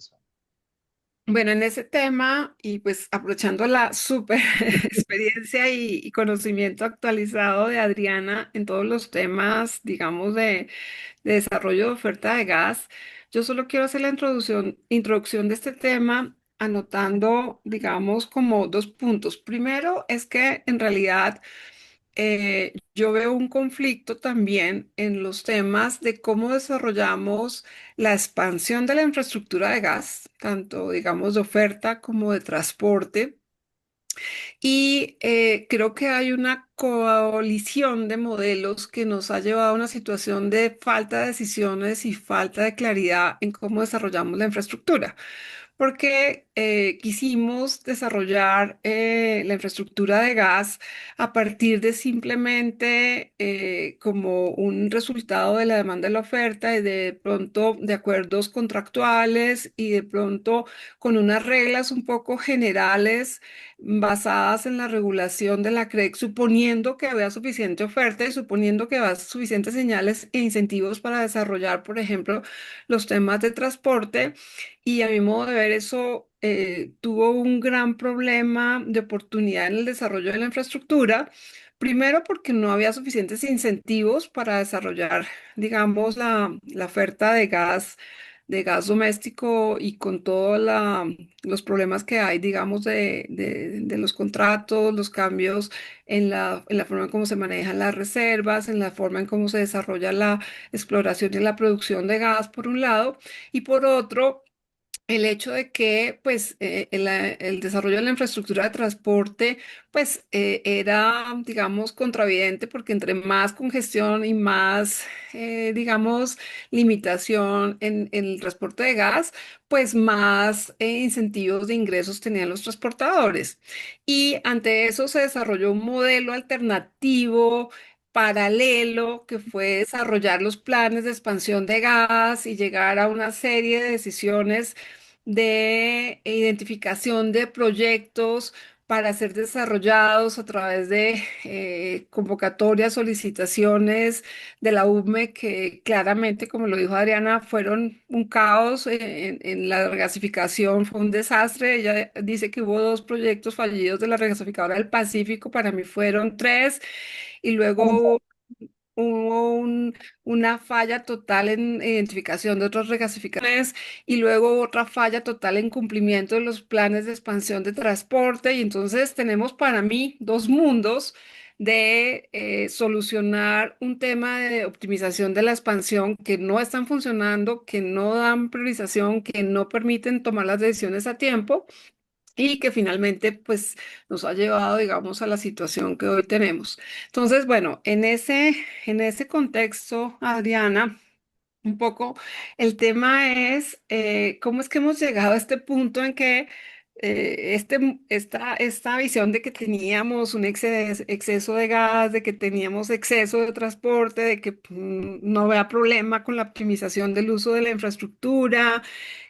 Bueno, en ese tema y pues aprovechando la súper experiencia y conocimiento actualizado de Adriana en todos los temas, digamos, de desarrollo de oferta de gas, yo solo quiero hacer la introducción de este tema anotando, digamos, como dos puntos. Primero es que en realidad yo veo un conflicto también en los temas de cómo desarrollamos la expansión de la infraestructura de gas, tanto, digamos, de oferta como de transporte. Y creo que hay una coalición de modelos que nos ha llevado a una situación de falta de decisiones y falta de claridad en cómo desarrollamos la infraestructura porque quisimos desarrollar la infraestructura de gas a partir de simplemente como un resultado de la demanda y la oferta y de pronto de acuerdos contractuales y de pronto con unas reglas un poco generales basadas en la regulación de la CREC, suponiendo que había suficiente oferta y suponiendo que había suficientes señales e incentivos para desarrollar, por ejemplo, los temas de transporte. Y a mi modo de ver, eso tuvo un gran problema de oportunidad en el desarrollo de la infraestructura. Primero, porque no había suficientes incentivos para desarrollar, digamos, la oferta de gas doméstico y con todos los problemas que hay, digamos, de los contratos, los cambios en la forma en cómo se manejan las reservas, en la forma en cómo se desarrolla la exploración y la producción de gas, por un lado, y por otro, el hecho de que pues el desarrollo de la infraestructura de transporte pues era digamos contravidente porque entre más congestión y más digamos limitación en el transporte de gas pues más incentivos de ingresos tenían los transportadores y ante eso se desarrolló un modelo alternativo paralelo que fue desarrollar los planes de expansión de gas y llegar a una serie de decisiones de identificación de proyectos para ser desarrollados a través de convocatorias, solicitaciones de la UME que claramente, como lo dijo Adriana, fueron un caos en la regasificación, fue un desastre. Ella dice que hubo dos proyectos fallidos de la regasificadora del Pacífico, para mí fueron tres, y luego hubo una falla total en identificación de otras regasificaciones y luego otra falla total en cumplimiento de los planes de expansión de transporte. Y entonces tenemos para mí dos mundos de solucionar un tema de optimización de la expansión que no están funcionando, que no dan priorización, que no permiten tomar las decisiones a tiempo y que finalmente pues nos ha llevado, digamos, a la situación que hoy tenemos. Entonces, bueno, en ese contexto, Adriana, un poco el tema es cómo es que hemos llegado a este punto en que esta visión de que teníamos un exceso de gas, de que teníamos exceso de transporte, de que no había problema con la optimización del uso de la infraestructura,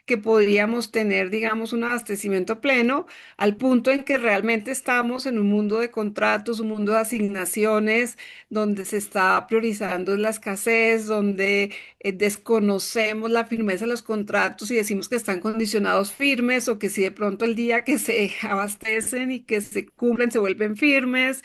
que podríamos tener, digamos, un abastecimiento pleno, al punto en que realmente estamos en un mundo de contratos, un mundo de asignaciones, donde se está priorizando la escasez, donde desconocemos la firmeza de los contratos y decimos que están condicionados firmes o que si de pronto el día que se abastecen y que se cumplen se vuelven firmes,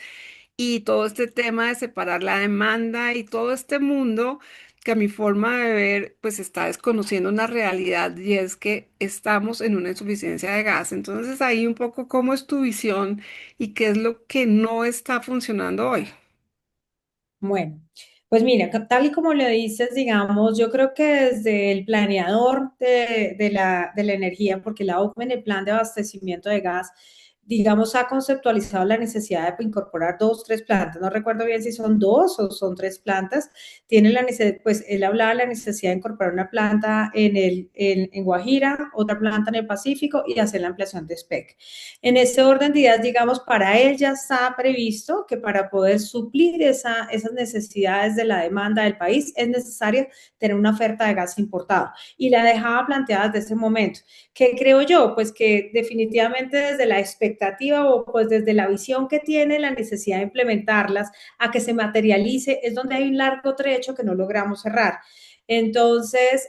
y todo este tema de separar la demanda y todo este mundo que a mi forma de ver pues está desconociendo una realidad, y es que estamos en una insuficiencia de gas. Entonces ahí un poco cómo es tu visión y qué es lo que no está funcionando hoy. Bueno, pues mira, tal y como le dices, digamos, yo creo que desde el planeador de la energía, porque la OCDE en el plan de abastecimiento de gas, digamos, ha conceptualizado la necesidad de incorporar dos, tres plantas. No recuerdo bien si son dos o son tres plantas. Tiene la necesidad, pues él hablaba de la necesidad de incorporar una planta en Guajira, otra planta en el Pacífico y hacer la ampliación de SPEC. En ese orden de ideas, digamos, para él ya está previsto que para poder suplir esas necesidades de la demanda del país es necesario tener una oferta de gas importado. Y la dejaba planteada desde ese momento. ¿Qué creo yo? Pues que definitivamente desde la expectativa o pues desde la visión que tiene la necesidad de implementarlas a que se materialice es donde hay un largo trecho que no logramos cerrar. Entonces,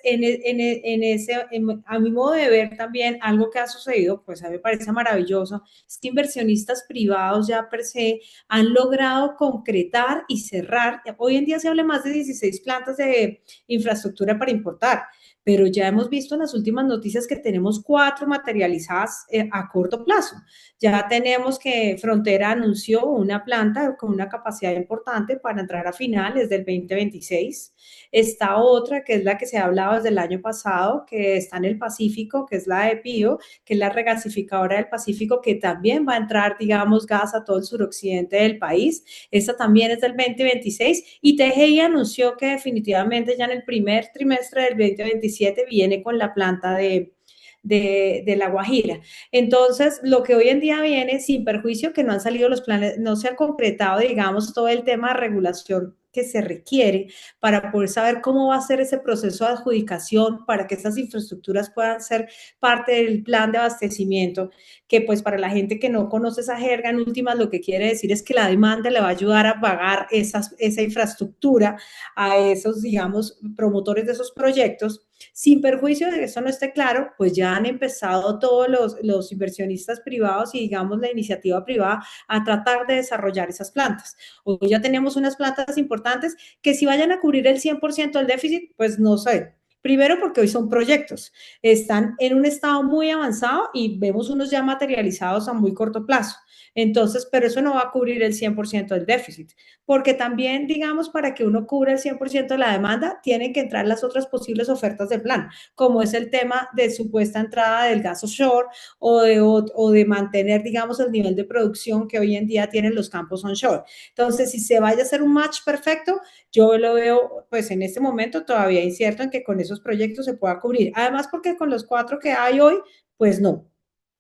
a mi modo de ver también, algo que ha sucedido, pues a mí me parece maravilloso, es que inversionistas privados ya per se han logrado concretar y cerrar. Hoy en día se habla más de 16 plantas de infraestructura para importar, pero ya hemos visto en las últimas noticias que tenemos cuatro materializadas a corto plazo. Ya tenemos que Frontera anunció una planta con una capacidad importante para entrar a finales del 2026. Está otra que es la que se ha hablado desde el año pasado, que está en el Pacífico, que es la de Pío, que es la regasificadora del Pacífico, que también va a entrar, digamos, gas a todo el suroccidente del país. Esta también es del 2026 y TGI anunció que definitivamente ya en el primer trimestre del 2027 viene con la planta de La Guajira. Entonces, lo que hoy en día viene, sin perjuicio que no han salido los planes, no se ha concretado, digamos, todo el tema de regulación que se requiere para poder saber cómo va a ser ese proceso de adjudicación para que estas infraestructuras puedan ser parte del plan de abastecimiento, que pues para la gente que no conoce esa jerga, en últimas lo que quiere decir es que la demanda le va a ayudar a pagar esa infraestructura a esos, digamos, promotores de esos proyectos. Sin perjuicio de que eso no esté claro, pues ya han empezado todos los inversionistas privados y digamos la iniciativa privada a tratar de desarrollar esas plantas. Hoy ya tenemos unas plantas importantes que si vayan a cubrir el 100% del déficit, pues no sé. Primero porque hoy son proyectos, están en un estado muy avanzado y vemos unos ya materializados a muy corto plazo. Entonces, pero eso no va a cubrir el 100% del déficit, porque también, digamos, para que uno cubra el 100% de la demanda, tienen que entrar las otras posibles ofertas del plan, como es el tema de supuesta entrada del gas offshore o de mantener, digamos, el nivel de producción que hoy en día tienen los campos onshore. Entonces, si se vaya a hacer un match perfecto, yo lo veo, pues en este momento todavía incierto en que con esos proyectos se pueda cubrir. Además, porque con los cuatro que hay hoy, pues no.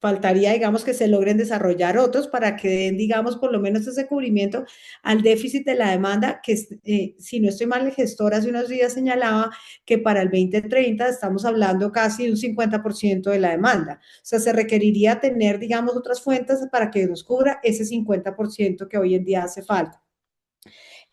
faltaría, digamos, que se logren desarrollar otros para que den, digamos, por lo menos ese cubrimiento al déficit de la demanda, que si no estoy mal, el gestor hace unos días señalaba que para el 2030 estamos hablando casi de un 50% de la demanda. O sea, se requeriría tener, digamos, otras fuentes para que nos cubra ese 50% que hoy en día hace falta.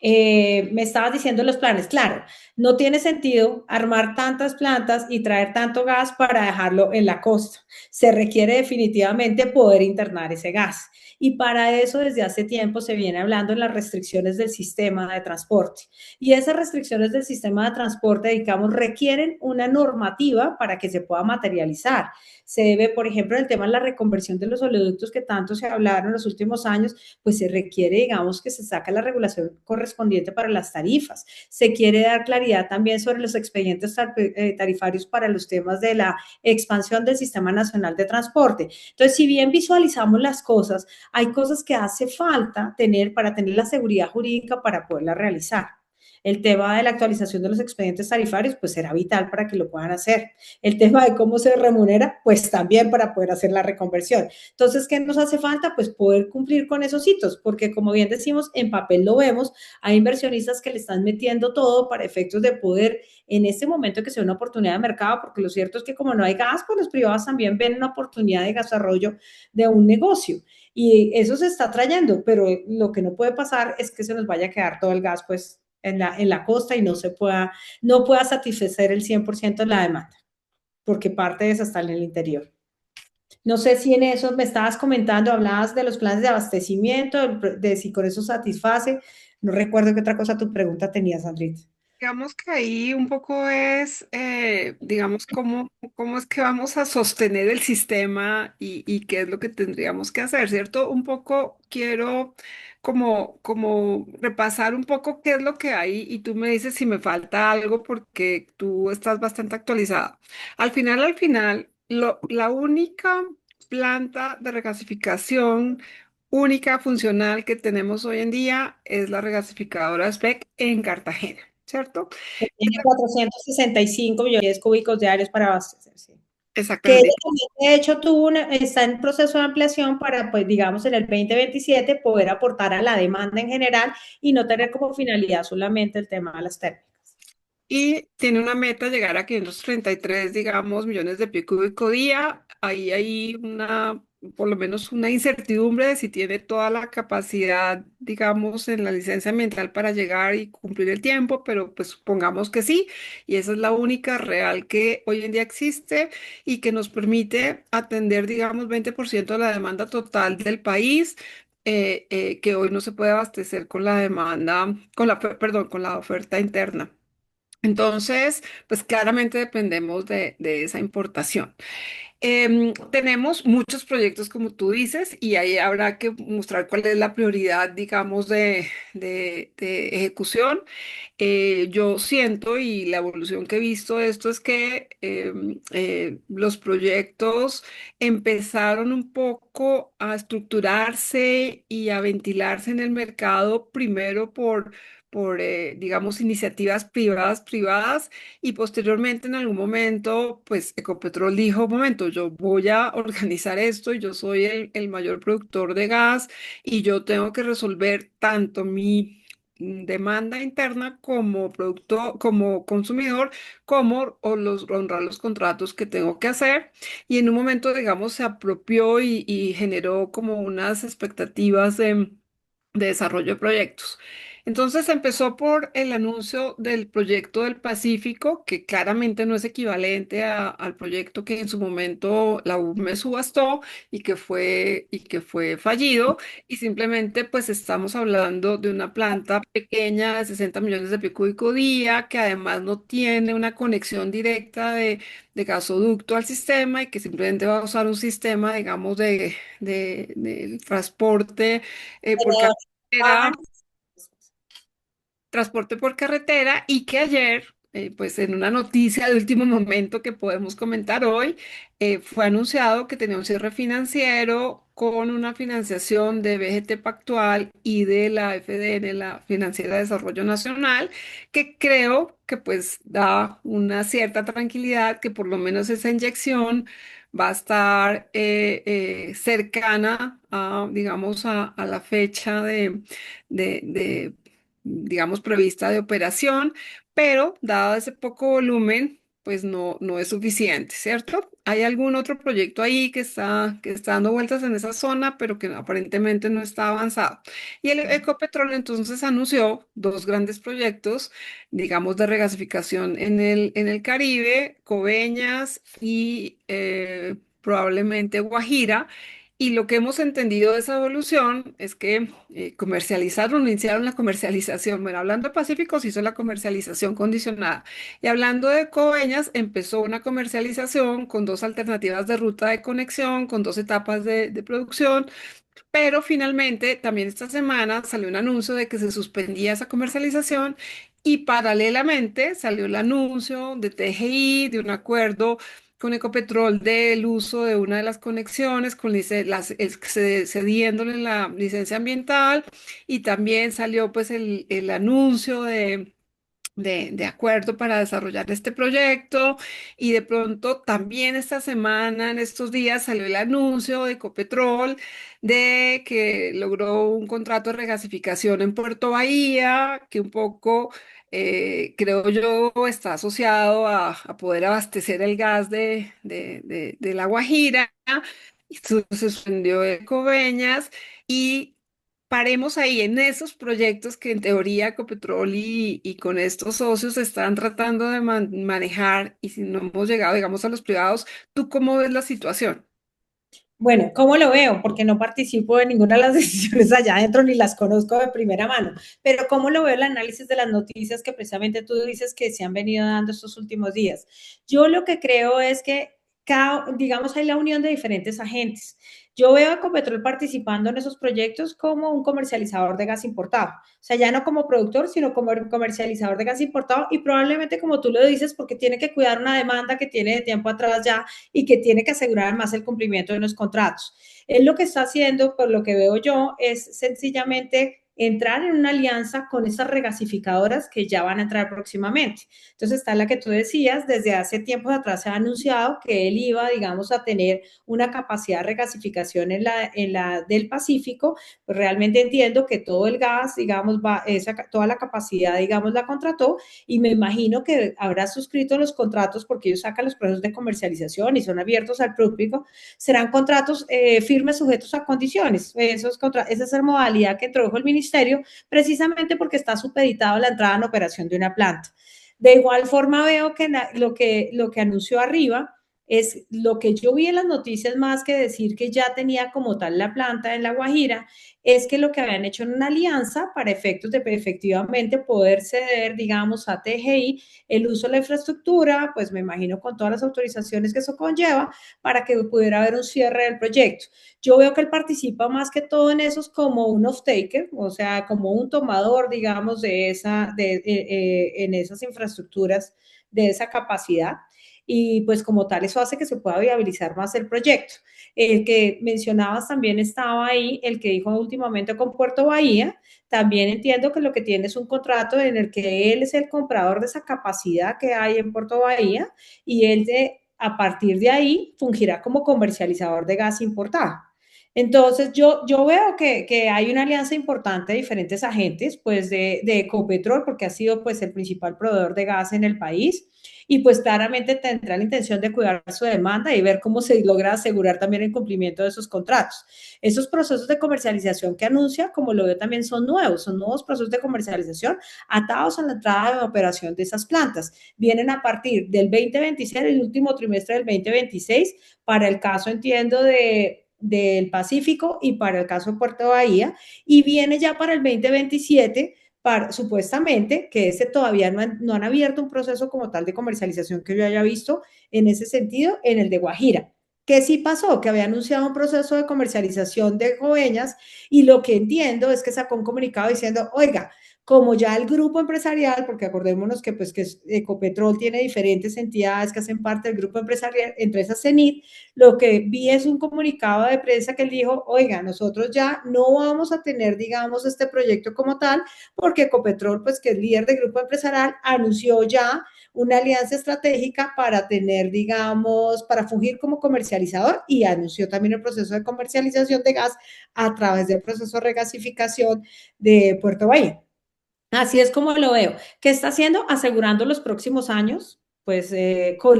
Me estabas diciendo los planes, claro, no tiene sentido armar tantas plantas y traer tanto gas para dejarlo en la costa. Se requiere definitivamente poder internar ese gas. Y para eso desde hace tiempo se viene hablando en las restricciones del sistema de transporte. Y esas restricciones del sistema de transporte, digamos, requieren una normativa para que se pueda materializar. Se debe, por ejemplo, en el tema de la reconversión de los oleoductos que tanto se hablaron en los últimos años, pues se requiere, digamos, que se saque la regulación correspondiente para las tarifas. Se quiere dar claridad también sobre los expedientes tarifarios para los temas de la expansión del Sistema Nacional de Transporte. Entonces, si bien visualizamos las cosas, hay cosas que hace falta tener para tener la seguridad jurídica para poderla realizar. El tema de la actualización de los expedientes tarifarios, pues será vital para que lo puedan hacer. El tema de cómo se remunera, pues también para poder hacer la reconversión. Entonces, ¿qué nos hace falta? Pues poder cumplir con esos hitos, porque como bien decimos, en papel lo vemos, hay inversionistas que le están metiendo todo para efectos de poder en este momento que sea una oportunidad de mercado, porque lo cierto es que como no hay gas, pues los privados también ven una oportunidad de desarrollo de un negocio. Y eso se está trayendo, pero lo que no puede pasar es que se nos vaya a quedar todo el gas, pues en la costa y no pueda satisfacer el 100% de la demanda, porque parte de esa está en el interior. No sé si en eso me estabas comentando, hablabas de los planes de abastecimiento, de si con eso satisface. No recuerdo qué otra cosa tu pregunta tenía, Sandrita. Digamos que ahí un poco es, digamos, cómo es que vamos a sostener el sistema y qué es lo que tendríamos que hacer, ¿cierto? Un poco quiero como repasar un poco qué es lo que hay y tú me dices si me falta algo porque tú estás bastante actualizada. Al final, la única planta de regasificación única funcional que tenemos hoy en día es la regasificadora SPEC en Cartagena. ¿Cierto? Tiene 465 millones cúbicos diarios para abastecerse. Que Exactamente. de hecho está en proceso de ampliación para, pues, digamos, en el 2027 poder aportar a la demanda en general y no tener como finalidad solamente el tema de las térmicas. Y tiene una meta llegar a 533, digamos, millones de pie cúbico día. Ahí hay por lo menos una incertidumbre de si tiene toda la capacidad, digamos, en la licencia ambiental para llegar y cumplir el tiempo, pero pues supongamos que sí. Y esa es la única real que hoy en día existe y que nos permite atender, digamos, 20% de la demanda total del país. Que hoy no se puede abastecer con la demanda, perdón, con la oferta interna. Entonces, pues claramente dependemos de esa importación. Tenemos muchos proyectos, como tú dices, y ahí habrá que mostrar cuál es la prioridad, digamos, de ejecución. Yo siento y la evolución que he visto de esto es que los proyectos empezaron un poco a estructurarse y a ventilarse en el mercado, primero digamos, iniciativas privadas, y posteriormente en algún momento, pues Ecopetrol dijo, momento, yo voy a organizar esto y yo soy el mayor productor de gas y yo tengo que resolver tanto mi demanda interna como producto, como consumidor, como honrar los contratos que tengo que hacer. Y en un momento, digamos, se apropió y generó como unas expectativas de desarrollo de proyectos. Entonces empezó por el anuncio del proyecto del Pacífico, que claramente no es equivalente al proyecto que en su momento la UME subastó y que fue fallido, y simplemente pues estamos hablando de una planta pequeña de 60 millones de pie cúbico día, que además no tiene una conexión directa de gasoducto al sistema y que simplemente va a usar un sistema, digamos, de transporte por carretera, y que ayer, pues en una noticia de último momento que podemos comentar hoy, fue anunciado que tenía un cierre financiero con una financiación de BGT Pactual y de la FDN, la Financiera de Desarrollo Nacional, que creo que pues da una cierta tranquilidad que por lo menos esa inyección va a estar cercana a, digamos, a la fecha de, digamos, prevista de operación, pero dado ese poco volumen, pues no es suficiente, ¿cierto? Hay algún otro proyecto ahí que está dando vueltas en esa zona, pero que aparentemente no está avanzado. Y el Ecopetrol entonces anunció dos grandes proyectos, digamos, de regasificación en el Caribe, Coveñas y probablemente Guajira. Y lo que hemos entendido de esa evolución es que iniciaron la comercialización. Bueno, hablando de Pacífico, se hizo la comercialización condicionada. Y hablando de Coveñas, empezó una comercialización con dos alternativas de ruta de conexión, con dos etapas de producción. Pero finalmente, también esta semana salió un anuncio de que se suspendía esa comercialización y paralelamente salió el anuncio de TGI, de un acuerdo con Ecopetrol del uso de una de las conexiones, cediéndole la licencia ambiental, y también salió pues el anuncio de acuerdo para desarrollar este proyecto. Y de pronto también esta semana, en estos días, salió el anuncio de Ecopetrol de que logró un contrato de regasificación en Puerto Bahía, que un poco, creo yo, está asociado a poder abastecer el gas de La Guajira. Y se suspendió Coveñas. Y paremos ahí en esos proyectos que en teoría Ecopetrol y con estos socios están tratando de manejar, y si no hemos llegado, digamos, a los privados. ¿Tú cómo ves la situación? Bueno, ¿cómo lo veo? Porque no participo de ninguna de las decisiones allá adentro ni las conozco de primera mano, pero ¿cómo lo veo el análisis de las noticias que precisamente tú dices que se han venido dando estos últimos días? Yo lo que creo es que, digamos, hay la unión de diferentes agentes. Yo veo a Ecopetrol participando en esos proyectos como un comercializador de gas importado. O sea, ya no como productor, sino como comercializador de gas importado, y probablemente, como tú lo dices, porque tiene que cuidar una demanda que tiene de tiempo atrás ya y que tiene que asegurar más el cumplimiento de los contratos. Él lo que está haciendo, por lo que veo yo, es sencillamente entrar en una alianza con esas regasificadoras que ya van a entrar próximamente. Entonces está la que tú decías, desde hace tiempos atrás se ha anunciado que él iba, digamos, a tener una capacidad de regasificación en la del Pacífico. Pues realmente entiendo que todo el gas, digamos, toda la capacidad, digamos, la contrató, y me imagino que habrá suscrito los contratos, porque ellos sacan los procesos de comercialización y son abiertos al público. Serán contratos firmes, sujetos a condiciones. Esa es la modalidad que introdujo el ministerio, precisamente porque está supeditado a la entrada en operación de una planta. De igual forma, veo que lo que anunció arriba es lo que yo vi en las noticias, más que decir que ya tenía como tal la planta en La Guajira, es que lo que habían hecho en una alianza para efectos de efectivamente poder ceder, digamos, a TGI el uso de la infraestructura, pues me imagino con todas las autorizaciones que eso conlleva, para que pudiera haber un cierre del proyecto. Yo veo que él participa más que todo en esos como un off-taker, o sea, como un tomador, digamos, en esas infraestructuras, de esa capacidad. Y pues como tal, eso hace que se pueda viabilizar más el proyecto. El que mencionabas también estaba ahí, el que dijo últimamente con Puerto Bahía. También entiendo que lo que tiene es un contrato en el que él es el comprador de esa capacidad que hay en Puerto Bahía, y él a partir de ahí fungirá como comercializador de gas importado. Entonces, yo veo que hay una alianza importante de diferentes agentes, pues de Ecopetrol, porque ha sido pues el principal proveedor de gas en el país, y pues claramente tendrá la intención de cuidar su demanda y ver cómo se logra asegurar también el cumplimiento de esos contratos. Esos procesos de comercialización que anuncia, como lo veo también, son nuevos procesos de comercialización atados a la entrada de operación de esas plantas. Vienen a partir del 2026, el último trimestre del 2026, para el caso, entiendo, del Pacífico y para el caso de Puerto Bahía, y viene ya para el 2027, supuestamente, que ese todavía no han abierto un proceso como tal de comercialización que yo haya visto en ese sentido, en el de Guajira. Que sí pasó, que había anunciado un proceso de comercialización de Coveñas, y lo que entiendo es que sacó un comunicado diciendo, oiga, como ya el grupo empresarial, porque acordémonos que, pues, que Ecopetrol tiene diferentes entidades que hacen parte del grupo empresarial, entre esas CENIT, lo que vi es un comunicado de prensa que él dijo, oiga, nosotros ya no vamos a tener, digamos, este proyecto como tal, porque Ecopetrol, pues, que es líder del grupo empresarial, anunció ya una alianza estratégica para tener, digamos, para fungir como comercializador y anunció también el proceso de comercialización de gas a través del proceso de regasificación de Puerto Bahía. Así es como lo veo. ¿Qué está haciendo? Asegurando los próximos años, pues con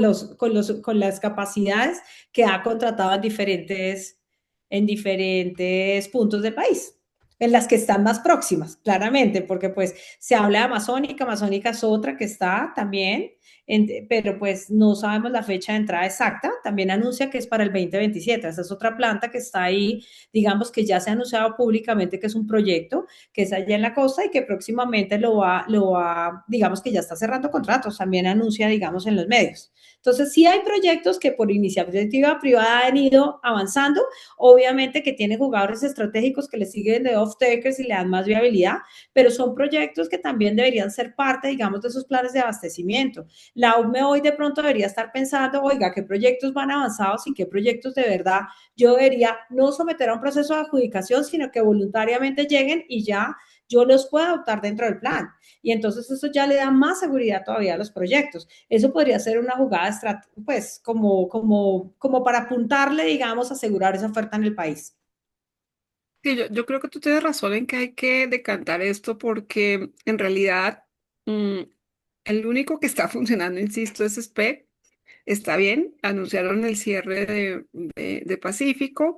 las capacidades que ha contratado en diferentes puntos del país, en las que están más próximas, claramente, porque pues se habla de Amazónica, Amazónica es otra que está también, pero pues no sabemos la fecha de entrada exacta, también anuncia que es para el 2027, esa es otra planta que está ahí, digamos que ya se ha anunciado públicamente que es un proyecto, que es allá en la costa y que próximamente digamos que ya está cerrando contratos, también anuncia, digamos, en los medios. Entonces, sí hay proyectos que por iniciativa privada han ido avanzando, obviamente que tienen jugadores estratégicos que le siguen de off-takers y le dan más viabilidad, pero son proyectos que también deberían ser parte, digamos, de esos planes de abastecimiento. La UME hoy de pronto debería estar pensando, oiga, qué proyectos van avanzados y qué proyectos de verdad yo debería no someter a un proceso de adjudicación, sino que voluntariamente lleguen y ya yo los pueda adoptar dentro del plan. Y entonces eso ya le da más seguridad todavía a los proyectos. Eso podría ser una jugada, pues, como para apuntarle, digamos, a asegurar esa oferta en el país. Sí, yo creo que tú tienes razón en que hay que decantar esto porque en realidad mm, el único que está funcionando, insisto, es SPEC. Está bien, anunciaron el cierre de Pacífico,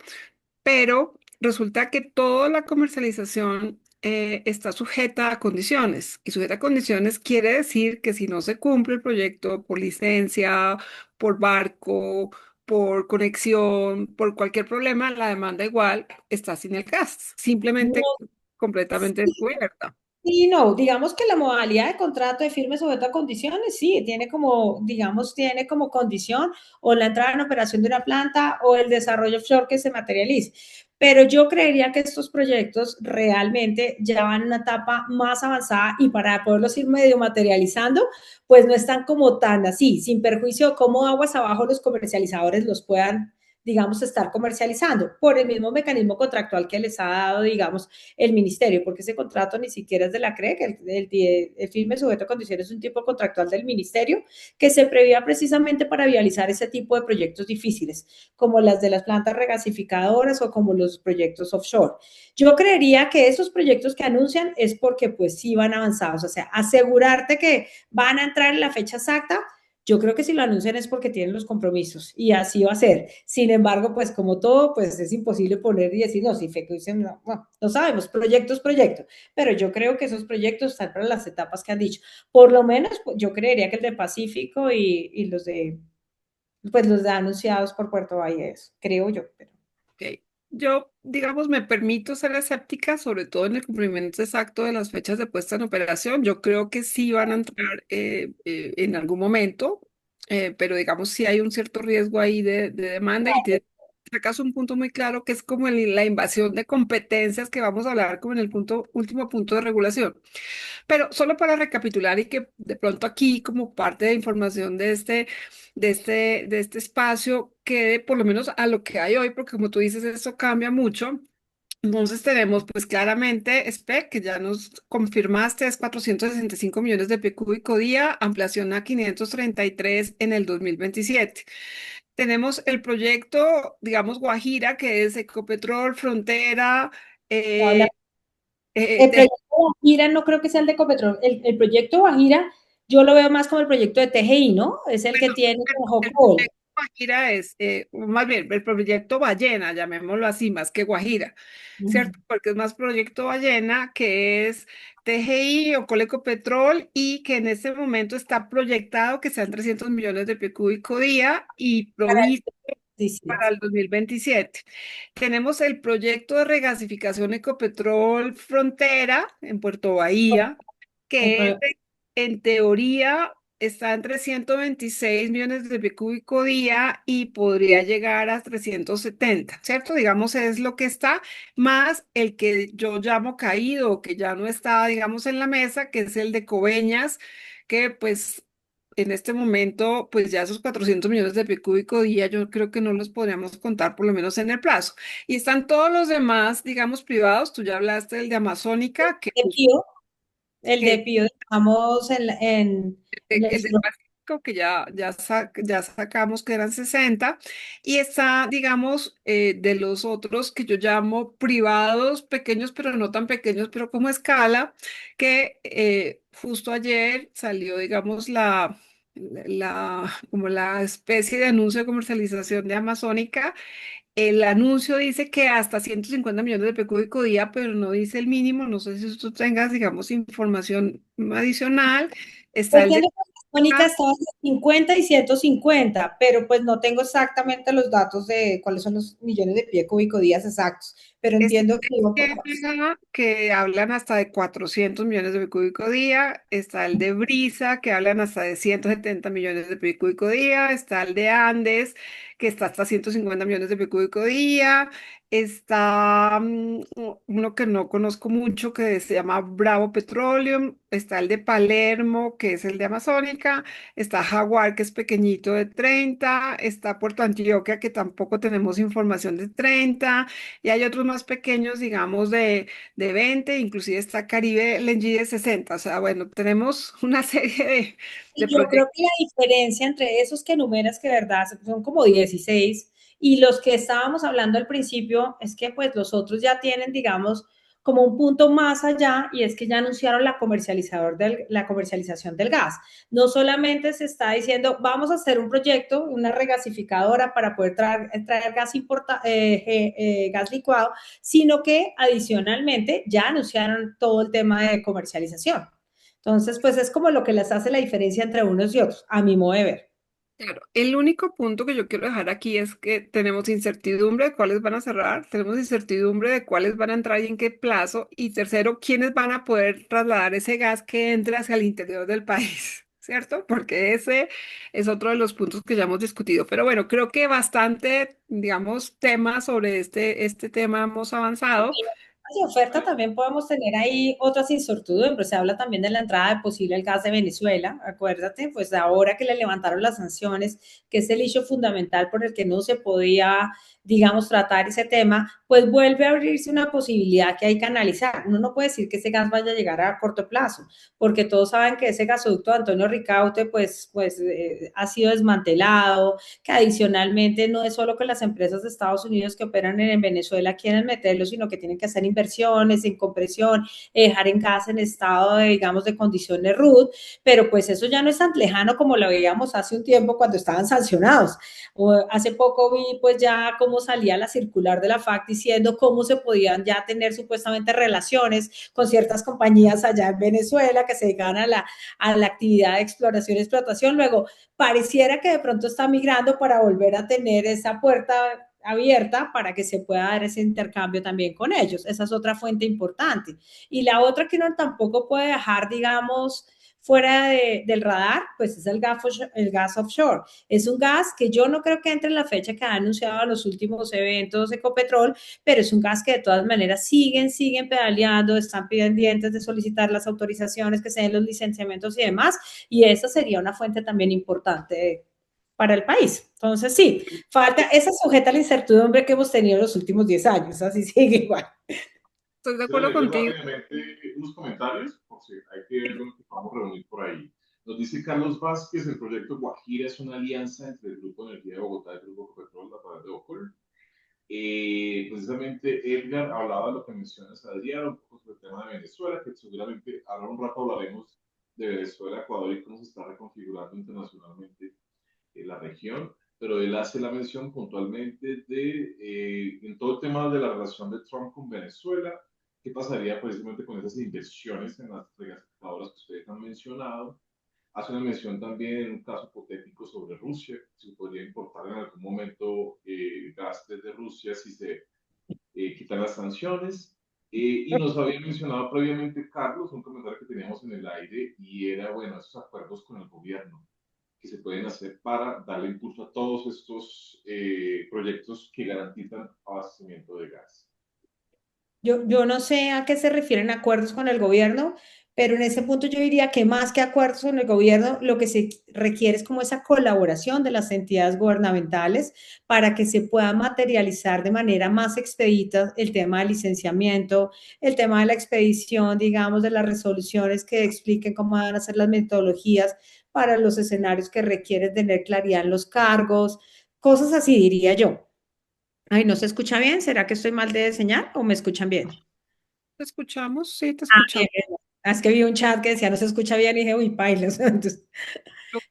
pero resulta que toda la comercialización está sujeta a condiciones. Y sujeta a condiciones quiere decir que si no se cumple el proyecto por licencia, por barco, por conexión, por cualquier problema, la demanda igual está sin el gas, simplemente No, completamente descubierta. sí, no, digamos que la modalidad de contrato de firme sujeto a condiciones, sí, tiene como, digamos, tiene como condición o la entrada en operación de una planta o el desarrollo offshore que se materialice. Pero yo creería que estos proyectos realmente ya van en una etapa más avanzada y para poderlos ir medio materializando, pues no están como tan así, sin perjuicio de cómo aguas abajo los comercializadores los puedan, digamos, estar comercializando por el mismo mecanismo contractual que les ha dado, digamos, el ministerio, porque ese contrato ni siquiera es de la CRE, que el firme sujeto a condiciones es un tipo contractual del ministerio que se prevía precisamente para viabilizar ese tipo de proyectos difíciles, como las de las plantas regasificadoras o como los proyectos offshore. Yo creería que esos proyectos que anuncian es porque pues sí van avanzados, o sea, asegurarte que van a entrar en la fecha exacta, yo creo que si lo anuncian es porque tienen los compromisos y así va a ser. Sin embargo, pues como todo, pues es imposible poner y decir, no, si FECO dice, no, no, no sabemos, proyectos, pero yo creo que esos proyectos están para las etapas que han dicho. Por lo menos pues, yo creería que el de Pacífico y pues los de anunciados por Puerto Valles, creo yo. Pero... Ok. Yo, digamos, me permito ser escéptica, sobre todo en el cumplimiento exacto de las fechas de puesta en operación. Yo creo que sí van a entrar en algún momento, pero digamos, sí hay un cierto riesgo ahí de demanda y sacas un punto muy claro que es como la invasión de competencias que vamos a hablar como en el último punto de regulación. Pero solo para recapitular y que de pronto aquí como parte de información de este espacio quede por lo menos a lo que hay hoy, porque como tú dices, esto cambia mucho. Entonces tenemos pues claramente SPEC, que ya nos confirmaste, es 465 millones de pie cúbico día, ampliación a 533 en el 2027. Tenemos el proyecto, digamos, Guajira, que es Ecopetrol, Frontera, habla eh, el Teje- proyecto Guajira no creo que sea el de Ecopetrol. El proyecto Guajira yo lo veo más como el proyecto de TGI, ¿no? Es el que tiene con el Jocol. proyecto Guajira es, más bien, el proyecto Ballena, llamémoslo así, más que Guajira, ¿cierto? Porque es más proyecto Ballena, que es TGI o Colecopetrol y que en este momento está proyectado que sean 300 millones de pie cúbico día y Para provisto el 27. para el 2027. Tenemos el proyecto de regasificación Ecopetrol Frontera en Puerto Bahía, El que es, pro- en teoría, está entre 126 millones de pies cúbicos día y podría llegar a 370, ¿cierto? Digamos, es lo que está, más el que yo llamo caído, que ya no está, digamos, en la mesa, que es el de Coveñas, que pues en este momento, pues ya esos 400 millones de pies cúbicos día, yo creo que no los podríamos contar por lo menos en el plazo. Y están todos los demás, digamos, privados. Tú ya hablaste del de Amazónica, que, De Pío, el de que Pío, digamos, en el el del Pacífico, que ya sacamos que eran 60, y está, digamos, de los otros que yo llamo privados, pequeños, pero no tan pequeños, pero como escala, que justo ayer salió, digamos, como la especie de anuncio de comercialización de Amazónica. El anuncio dice que hasta 150 millones de cúbicos día, pero no dice el mínimo. No sé si tú tengas, digamos, información adicional. Yo Está el de... entiendo que Mónica estaba entre 50 y 150, pero pues no tengo exactamente los datos de cuáles son los millones de pie cúbico días exactos, pero Está entiendo que iba por el más. de Gela, que hablan hasta de 400 millones de cúbico día. Está el de Brisa, que hablan hasta de 170 millones de cúbico día. Está el de Andes, que está hasta 150 millones de cúbico día. Está uno que no conozco mucho, que se llama Bravo Petroleum. Está el de Palermo, que es el de Amazónica. Está Jaguar, que es pequeñito, de 30. Está Puerto Antioquia, que tampoco tenemos información, de 30. Y hay otros más pequeños, digamos, de 20, inclusive está Caribe LNG de 60. O sea, bueno, tenemos una serie de Y yo creo proyectos. que la diferencia entre esos que enumeras, que de verdad son como 16, y los que estábamos hablando al principio, es que pues los otros ya tienen, digamos, como un punto más allá, y es que ya anunciaron la comercialización del gas. No solamente se está diciendo, vamos a hacer un proyecto, una regasificadora para poder traer gas licuado, sino que adicionalmente ya anunciaron todo el tema de comercialización. Entonces, pues es como lo que les hace la diferencia entre unos y otros, a mi modo de ver. Claro, el único punto que yo quiero dejar aquí es que tenemos incertidumbre de cuáles van a cerrar, tenemos incertidumbre de cuáles van a entrar y en qué plazo, y tercero, quiénes van a poder trasladar ese gas que entre hacia el interior del país, ¿cierto? Porque ese es otro de los puntos que ya hemos discutido. Pero bueno, creo que bastante, digamos, temas sobre este tema hemos avanzado. De oferta también podemos tener ahí otras incertidumbres. Se habla también de la entrada de posible el gas de Venezuela. Acuérdate, pues ahora que le levantaron las sanciones, que es el hecho fundamental por el que no se podía, digamos, tratar ese tema, pues vuelve a abrirse una posibilidad que hay que analizar. Uno no puede decir que ese gas vaya a llegar a corto plazo, porque todos saben que ese gasoducto de Antonio Ricaute, ha sido desmantelado, que adicionalmente no es solo que las empresas de Estados Unidos que operan en Venezuela quieren meterlo, sino que tienen que hacer inversiones en compresión, dejar en casa en estado de, digamos, de condiciones RUT, pero pues eso ya no es tan lejano como lo veíamos hace un tiempo cuando estaban sancionados. Hace poco vi pues ya cómo salía la circular de la FAC diciendo cómo se podían ya tener supuestamente relaciones con ciertas compañías allá en Venezuela que se dedicaban a la actividad de exploración y explotación. Luego, pareciera que de pronto está migrando para volver a tener esa puerta abierta para que se pueda dar ese intercambio también con ellos. Esa es otra fuente importante. Y la otra que uno tampoco puede dejar, digamos, fuera del radar, pues es el gas offshore. Es un gas que yo no creo que entre en la fecha que ha anunciado en los últimos eventos de Ecopetrol, pero es un gas que de todas maneras siguen pedaleando, están pendientes de solicitar las autorizaciones, que se den los licenciamientos y demás, y esa sería una fuente también importante para el país. Entonces, sí, falta esa sujeta a la incertidumbre que hemos tenido en los últimos 10 años, así sigue igual. Estoy de Quiero acuerdo leerles contigo. rápidamente unos comentarios, por si hay que ver lo que podamos reunir por ahí. Nos dice Carlos Vázquez, el proyecto Guajira es una alianza entre el Grupo Energía de Bogotá y el Grupo Ecopetrol a través de OCOL. Precisamente Edgar hablaba de lo que mencionas, Adrián, un poco sobre el tema de Venezuela, que seguramente ahora un rato hablaremos de Venezuela, Ecuador y cómo se está reconfigurando internacionalmente la región, pero él hace la mención puntualmente de, en todo el tema de la relación de Trump con Venezuela, qué pasaría precisamente con esas inversiones en las regasificadoras que ustedes han mencionado. Hace una mención también en un caso hipotético sobre Rusia, si podría importar en algún momento gas desde Rusia si se quitan las sanciones. Y nos había mencionado previamente Carlos un comentario que teníamos en el aire y era, bueno, esos acuerdos con el gobierno que se pueden hacer para darle impulso a todos estos proyectos que garantizan abastecimiento de gas. Yo no sé a qué se refieren acuerdos con el gobierno, pero en ese punto yo diría que más que acuerdos con el gobierno, lo que se requiere es como esa colaboración de las entidades gubernamentales para que se pueda materializar de manera más expedita el tema del licenciamiento, el tema de la expedición, digamos, de las resoluciones que expliquen cómo van a ser las metodologías para los escenarios que requieren tener claridad en los cargos, cosas así, diría yo. Ay, ¿no se escucha bien? ¿Será que estoy mal de señal o me escuchan bien? ¿Te escuchamos? Sí, te Ah, bien, escuchamos. bien. Es que vi un chat que decía no se escucha bien y dije, uy, pailas. Entonces,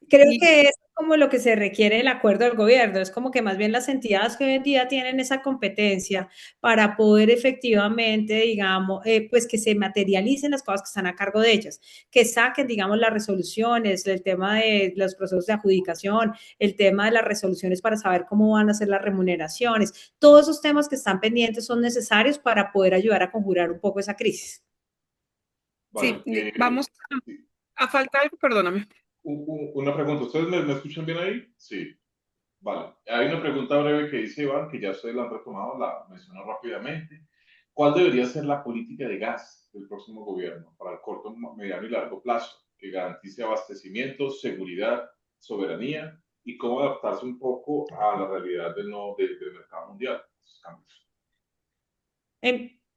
creo Y que es como lo que se requiere el acuerdo del gobierno. Es como que más bien las entidades que hoy en día tienen esa competencia para poder efectivamente, digamos, pues que se materialicen las cosas que están a cargo de ellas, que saquen, digamos, las resoluciones, el tema de los procesos de adjudicación, el tema de las resoluciones para saber cómo van a ser las remuneraciones. Todos esos temas que están pendientes son necesarios para poder ayudar a conjurar un poco esa crisis. sí, Vale, vamos sí. a falta algo, perdóname. Una pregunta, ¿ustedes me escuchan bien ahí? Sí, vale. Hay una pregunta breve que dice Iván, que ya ustedes la han retomado, la menciono rápidamente. ¿Cuál debería ser la política de gas del próximo gobierno para el corto, mediano y largo plazo que garantice abastecimiento, seguridad, soberanía y cómo adaptarse un poco a la realidad del mercado mundial, esos cambios?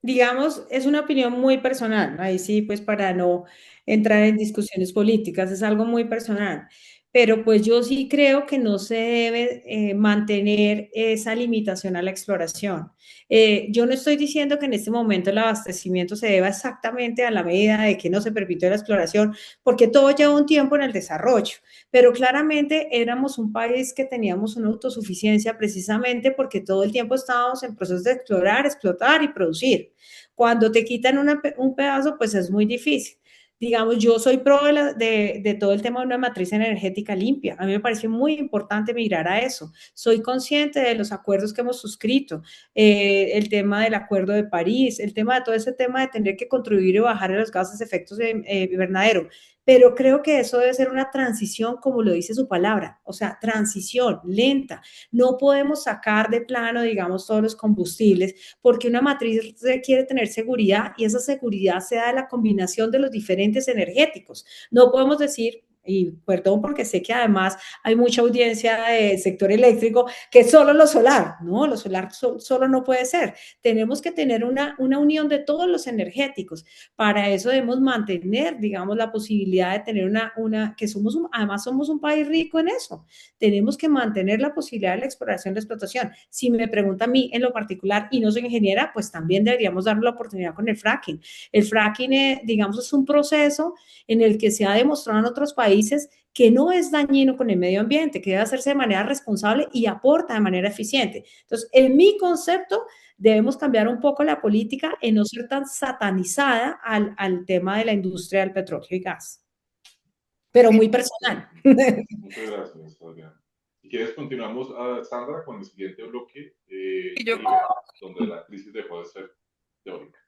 Digamos, es una opinión muy personal, ahí sí, pues para no entrar en discusiones políticas, es algo muy personal, pero pues yo sí creo que no se debe mantener esa limitación a la exploración. Yo no estoy diciendo que en este momento el abastecimiento se deba exactamente a la medida de que no se permitió la exploración, porque todo lleva un tiempo en el desarrollo, pero claramente éramos un país que teníamos una autosuficiencia precisamente porque todo el tiempo estábamos en procesos de explorar, explotar y producir. Cuando te quitan un pedazo, pues es muy difícil. Digamos, yo soy pro de todo el tema de una matriz energética limpia. A mí me parece muy importante mirar a eso. Soy consciente de los acuerdos que hemos suscrito, el tema del Acuerdo de París, el tema de todo ese tema de tener que contribuir y bajar los gases de efectos de, invernadero. Pero creo que eso debe ser una transición, como lo dice su palabra, o sea, transición lenta. No podemos sacar de plano, digamos, todos los combustibles, porque una matriz requiere tener seguridad y esa seguridad se da de la combinación de los diferentes energéticos. No podemos decir, y perdón porque sé que además hay mucha audiencia del sector eléctrico, que solo lo solar, no, lo solar solo no puede ser. Tenemos que tener una unión de todos los energéticos. Para eso debemos mantener, digamos, la posibilidad de tener que además somos un país rico en eso. Tenemos que mantener la posibilidad de la exploración y la explotación. Si me pregunta a mí en lo particular y no soy ingeniera, pues también deberíamos darle la oportunidad con el fracking. El fracking, digamos, es un proceso en el que se ha demostrado en otros países que no es dañino con el medio ambiente, que debe hacerse de manera responsable y aporta de manera eficiente. Entonces, en mi concepto, debemos cambiar un poco la política en no ser tan satanizada al tema de la industria del petróleo y gas, pero Sí, muy personal. Muchas gracias, Adrián. Si quieres, continuamos, Sandra, con el siguiente bloque, y yo donde la crisis dejó de ser teórica.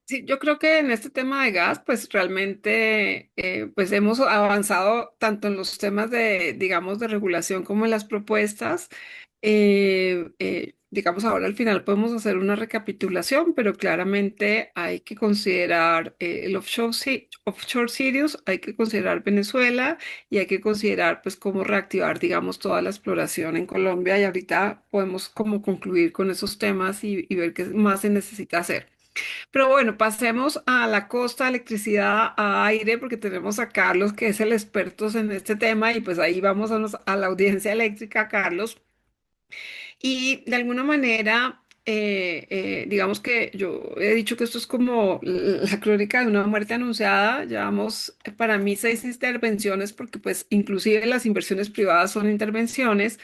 Sí, yo creo que en este tema de gas, pues realmente pues hemos avanzado tanto en los temas de, digamos, de regulación como en las propuestas. Digamos, ahora al final podemos hacer una recapitulación, pero claramente hay que considerar el offshore, offshore Sirius, hay que considerar Venezuela y hay que considerar pues cómo reactivar, digamos, toda la exploración en Colombia y ahorita podemos como concluir con esos temas y ver qué más se necesita hacer. Pero bueno, pasemos a la costa, electricidad, a aire, porque tenemos a Carlos, que es el experto en este tema, y pues ahí vamos a la audiencia eléctrica, Carlos. Y de alguna manera, digamos que yo he dicho que esto es como la crónica de una muerte anunciada. Llevamos para mí 6 intervenciones, porque pues inclusive las inversiones privadas son intervenciones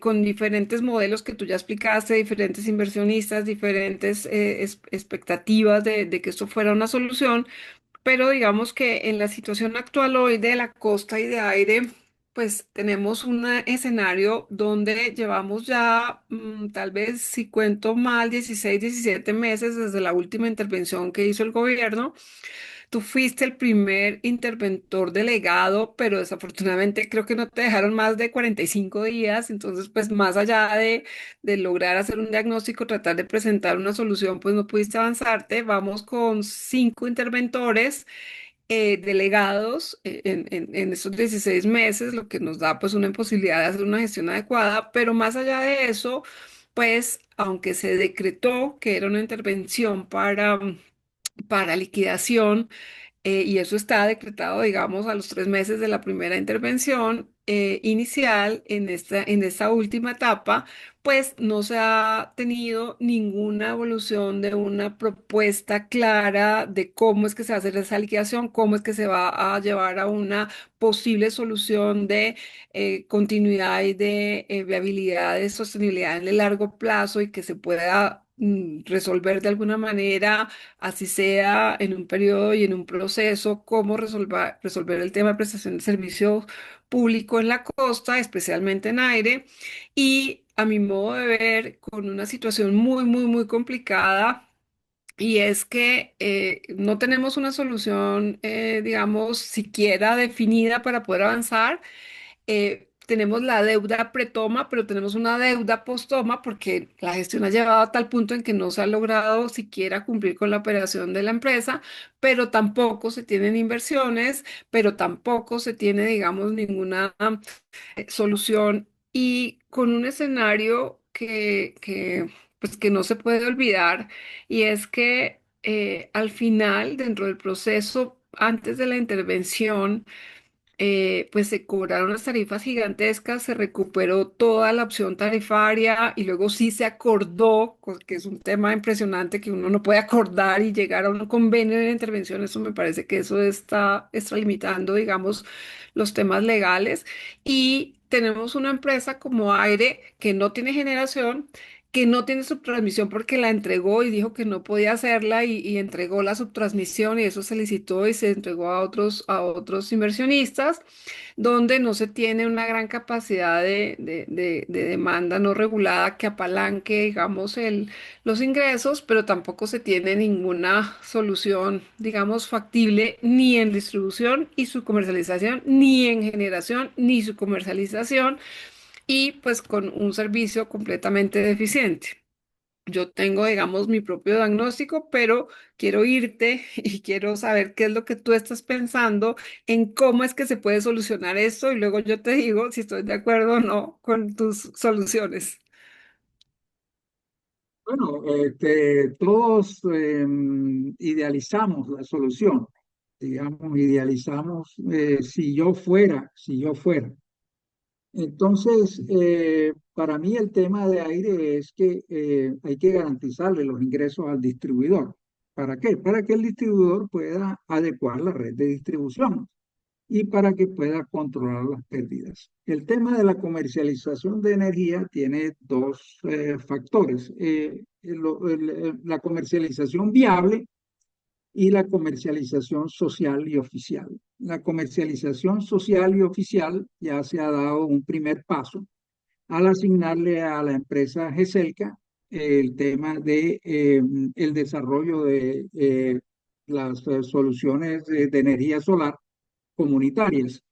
con diferentes modelos que tú ya explicaste, diferentes inversionistas, diferentes expectativas de que esto fuera una solución, pero digamos que en la situación actual hoy de la costa y de aire, pues tenemos un escenario donde llevamos ya, tal vez si cuento mal, 16, 17 meses desde la última intervención que hizo el gobierno. Tú fuiste el primer interventor delegado, pero desafortunadamente creo que no te dejaron más de 45 días. Entonces, pues más allá de lograr hacer un diagnóstico, tratar de presentar una solución, pues no pudiste avanzarte. Vamos con 5 interventores delegados en estos 16 meses, lo que nos da pues una imposibilidad de hacer una gestión adecuada, pero más allá de eso, pues aunque se decretó que era una intervención para liquidación, y eso está decretado, digamos, a los 3 meses de la primera intervención inicial en esta última etapa, pues no se ha tenido ninguna evolución de una propuesta clara de cómo es que se va a hacer esa liquidación, cómo es que se va a llevar a una posible solución de continuidad y de viabilidad, de sostenibilidad en el largo plazo y que se pueda resolver de alguna manera, así sea en un periodo y en un proceso, cómo resolver el tema de prestación de servicio público en la costa, especialmente en aire, y a mi modo de ver, con una situación muy, muy, muy complicada. Y es que no tenemos una solución, digamos, siquiera definida para poder avanzar. Tenemos la deuda pretoma, pero tenemos una deuda posttoma porque la gestión ha llevado a tal punto en que no se ha logrado siquiera cumplir con la operación de la empresa, pero tampoco se tienen inversiones, pero tampoco se tiene, digamos, ninguna solución, y con un escenario pues, que no se puede olvidar, y es que al final, dentro del proceso, antes de la intervención, pues se cobraron unas tarifas gigantescas, se recuperó toda la opción tarifaria y luego sí se acordó, que es un tema impresionante que uno no puede acordar y llegar a un convenio de intervención. Eso me parece que eso está extralimitando, digamos, los temas legales. Y tenemos una empresa como Aire que no tiene generación, que no tiene subtransmisión porque la entregó y dijo que no podía hacerla, y entregó la subtransmisión, y eso se licitó y se entregó a otros inversionistas, donde no se tiene una gran capacidad de demanda no regulada que apalanque, digamos, los ingresos, pero tampoco se tiene ninguna solución, digamos, factible ni en distribución y su comercialización, ni en generación ni su comercialización, y pues con un servicio completamente deficiente. Yo tengo, digamos, mi propio diagnóstico, pero quiero irte y quiero saber qué es lo que tú estás pensando en cómo es que se puede solucionar esto, y luego yo te digo si estoy de acuerdo o no con tus soluciones. Bueno, todos idealizamos la solución, digamos, idealizamos si yo fuera. Entonces, para mí el tema de aire es que hay que garantizarle los ingresos al distribuidor. ¿Para qué? Para que el distribuidor pueda adecuar la red de distribución y para que pueda controlar las pérdidas. El tema de la comercialización de energía tiene dos factores. La comercialización viable y la comercialización social y oficial. La comercialización social y oficial ya se ha dado un primer paso al asignarle a la empresa GESELCA el tema de el desarrollo de las soluciones de energía solar comunitarias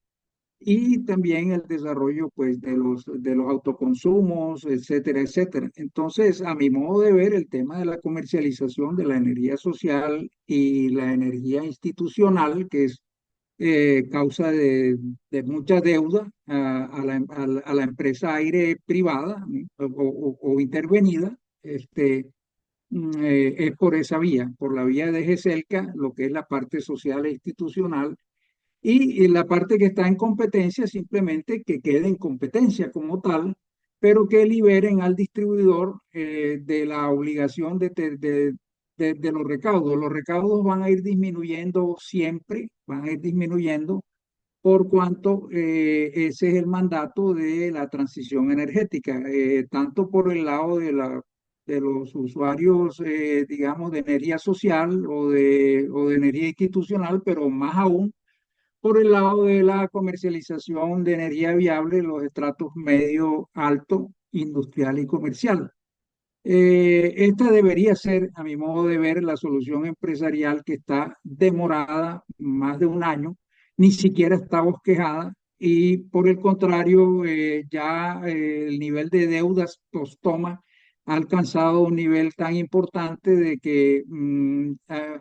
y también el desarrollo pues de los autoconsumos, etcétera, etcétera. Entonces, a mi modo de ver, el tema de la comercialización de la energía social y la energía institucional, que es causa de mucha deuda a la empresa aire privada, ¿no? O intervenida, es por esa vía, por la vía de GESELCA, lo que es la parte social e institucional, y la parte que está en competencia, simplemente que quede en competencia como tal, pero que liberen al distribuidor de la obligación de los recaudos. Los recaudos van a ir disminuyendo siempre, van a ir disminuyendo por cuanto ese es el mandato de la transición energética, tanto por el lado de los usuarios, digamos, de energía social o de energía institucional, pero más aún por el lado de la comercialización de energía viable, los estratos medio, alto, industrial y comercial. Esta debería ser, a mi modo de ver, la solución empresarial que está demorada más de un año, ni siquiera está bosquejada y por el contrario, ya el nivel de deudas post-toma ha alcanzado un nivel tan importante de que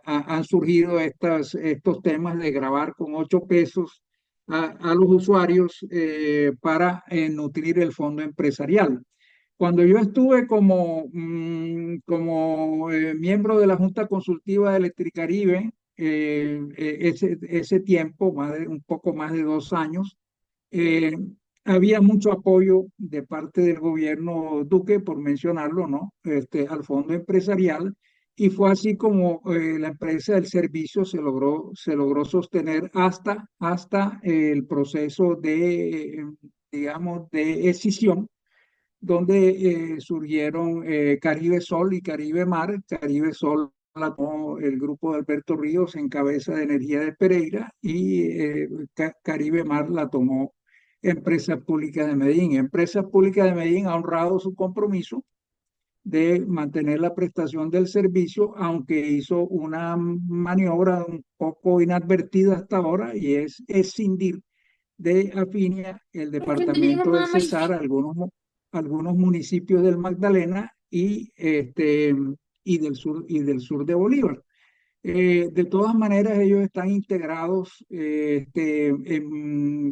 han surgido estos temas de grabar con 8 pesos a los usuarios para nutrir el fondo empresarial. Cuando yo estuve como miembro de la Junta Consultiva de Electricaribe, ese tiempo, un poco más de 2 años, eh, había mucho apoyo de parte del gobierno Duque, por mencionarlo, ¿no? Al fondo empresarial, y fue así como la empresa del servicio se logró sostener hasta el proceso digamos, de escisión donde surgieron Caribe Sol y Caribe Mar. Caribe Sol la tomó el grupo de Alberto Ríos en cabeza de Energía de Pereira y Caribe Mar la tomó Empresas Públicas de Medellín. Empresas Públicas de Medellín ha honrado su compromiso de mantener la prestación del servicio, aunque hizo una maniobra un poco inadvertida hasta ahora y es escindir de Afinia, el departamento del Cesar, algunos municipios del Magdalena y del sur de Bolívar. De todas maneras, ellos están integrados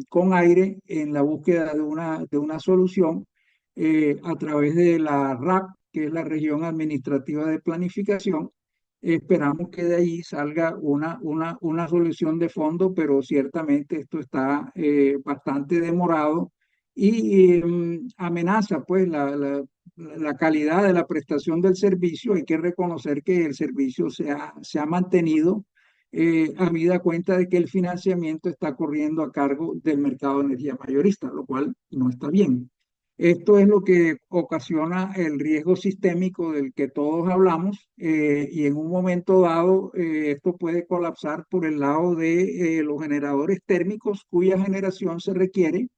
con aire en la búsqueda de una solución a través de la RAP, que es la Región Administrativa de Planificación. Esperamos que de ahí salga una solución de fondo, pero ciertamente esto está bastante demorado y amenaza pues la calidad de la prestación del servicio. Hay que reconocer que el servicio se ha mantenido habida cuenta de que el financiamiento está corriendo a cargo del mercado de energía mayorista, lo cual no está bien. Esto es lo que ocasiona el riesgo sistémico del que todos hablamos y en un momento dado esto puede colapsar por el lado de los generadores térmicos cuya generación se requiere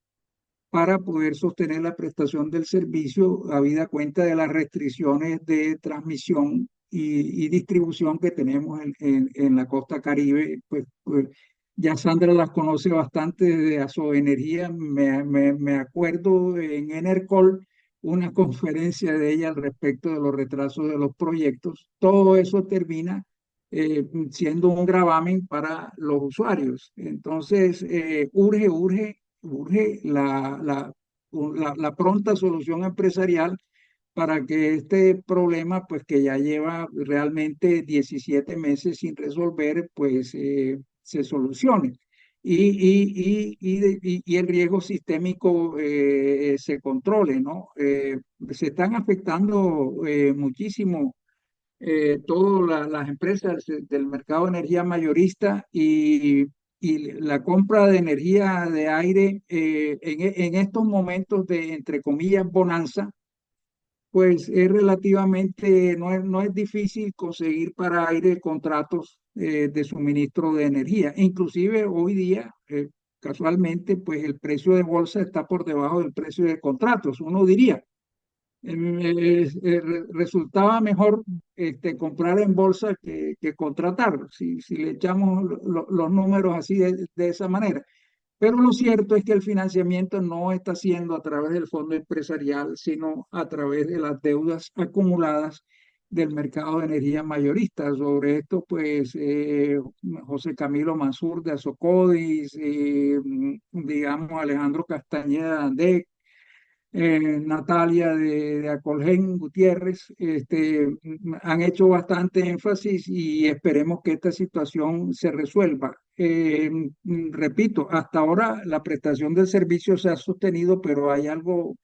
para poder sostener la prestación del servicio habida cuenta de las restricciones de transmisión y distribución que tenemos en la costa Caribe. Pues ya Sandra las conoce bastante desde Asoenergía. Me acuerdo en Enercol una conferencia de ella al respecto de los retrasos de los proyectos. Todo eso termina siendo un gravamen para los usuarios. Entonces, urge la pronta solución empresarial para que este problema, pues que ya lleva realmente 17 meses sin resolver, pues se solucione. Y el riesgo sistémico se controle, ¿no? Se están afectando muchísimo todas las empresas del mercado de energía mayorista y la compra de energía de aire en estos momentos de, entre comillas, bonanza, pues es relativamente, no es difícil conseguir para aire contratos de suministro de energía. Inclusive hoy día, casualmente, pues el precio de bolsa está por debajo del precio de contratos, uno diría resultaba mejor comprar en bolsa que contratar, si le echamos los números así de esa manera. Pero lo cierto es que el financiamiento no está siendo a través del fondo empresarial, sino a través de las deudas acumuladas del mercado de energía mayorista. Sobre esto, pues, José Camilo Mansur de Asocodis, digamos, Alejandro Castañeda de ANDEC, Natalia de Acolgen Gutiérrez, han hecho bastante énfasis y esperemos que esta situación se resuelva. Repito, hasta ahora la prestación del servicio se ha sostenido, pero hay algo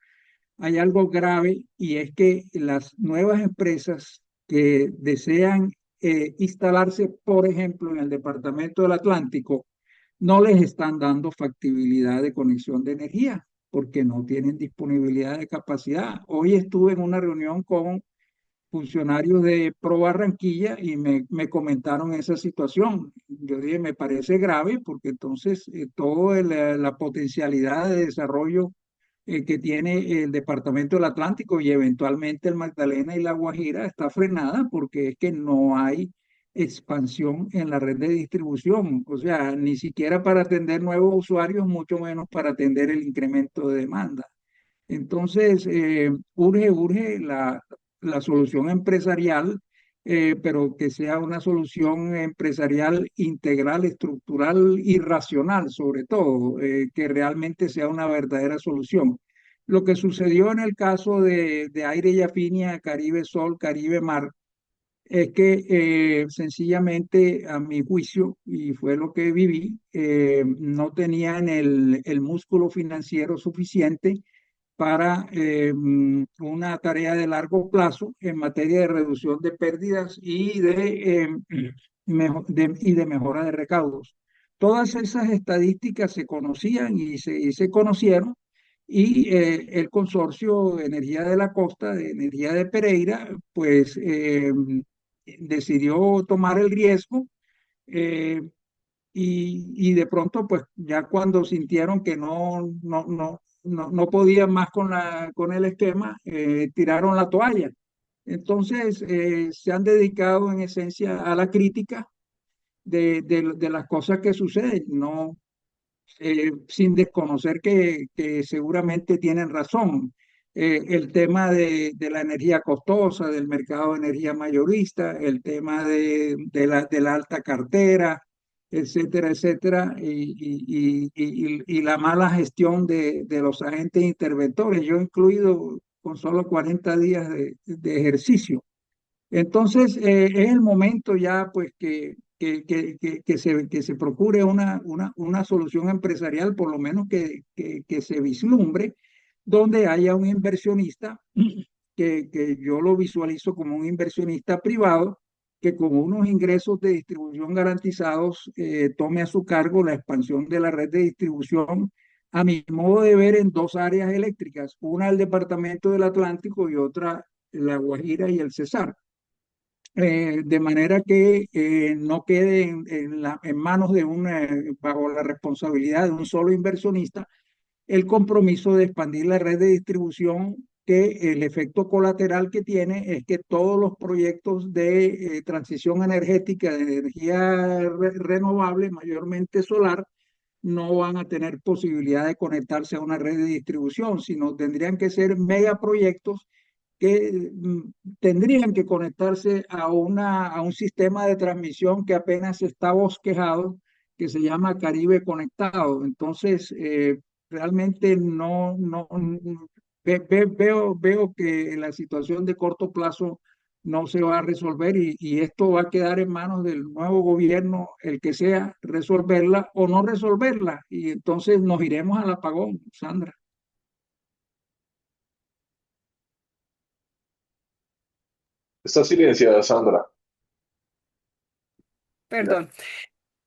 grave y es que las nuevas empresas que desean instalarse, por ejemplo, en el departamento del Atlántico, no les están dando factibilidad de conexión de energía porque no tienen disponibilidad de capacidad. Hoy estuve en una reunión con funcionarios de Pro Barranquilla y me comentaron esa situación. Yo dije, me parece grave porque entonces toda la potencialidad de desarrollo que tiene el Departamento del Atlántico y eventualmente el Magdalena y la Guajira está frenada porque es que no hay expansión en la red de distribución, o sea, ni siquiera para atender nuevos usuarios, mucho menos para atender el incremento de demanda. Entonces, urge la solución empresarial, pero que sea una solución empresarial integral, estructural y racional, sobre todo, que realmente sea una verdadera solución. Lo que sucedió en el caso de Aire y Afinia, Caribe Sol, Caribe Mar, es que sencillamente, a mi juicio, y fue lo que viví, no tenían el músculo financiero suficiente para una tarea de largo plazo en materia de reducción de pérdidas y y de mejora de recaudos. Todas esas estadísticas se conocían y se conocieron y el consorcio de Energía de la Costa, de Energía de Pereira, pues decidió tomar el riesgo. eh, y de pronto, pues ya cuando sintieron que no podían más con con el esquema, tiraron la toalla. Entonces, se han dedicado en esencia a la crítica de las cosas que suceden, no, sin desconocer que seguramente tienen razón. El tema de la energía costosa, del mercado de energía mayorista, el tema de la alta cartera, etcétera, etcétera, y la mala gestión de los agentes interventores, yo incluido con solo 40 días de ejercicio. Entonces, es el momento ya, pues, que se procure una solución empresarial, por lo menos que se vislumbre, donde haya un inversionista, que yo lo visualizo como un inversionista privado, que con unos ingresos de distribución garantizados tome a su cargo la expansión de la red de distribución, a mi modo de ver, en dos áreas eléctricas, una el Departamento del Atlántico y otra la Guajira y el Cesar, de manera que no quede en manos de bajo la responsabilidad de un solo inversionista, el compromiso de expandir la red de distribución, que el efecto colateral que tiene es que todos los proyectos de transición energética, de energía renovable, mayormente solar, no van a tener posibilidad de conectarse a una red de distribución, sino tendrían que ser megaproyectos que tendrían que conectarse a un sistema de transmisión que apenas está bosquejado, que se llama Caribe Conectado. Entonces, realmente veo que la situación de corto plazo no se va a resolver y esto va a quedar en manos del nuevo gobierno, el que sea, resolverla o no resolverla. Y entonces nos iremos al apagón, Sandra. Está silenciada, Sandra. Ya. Perdón.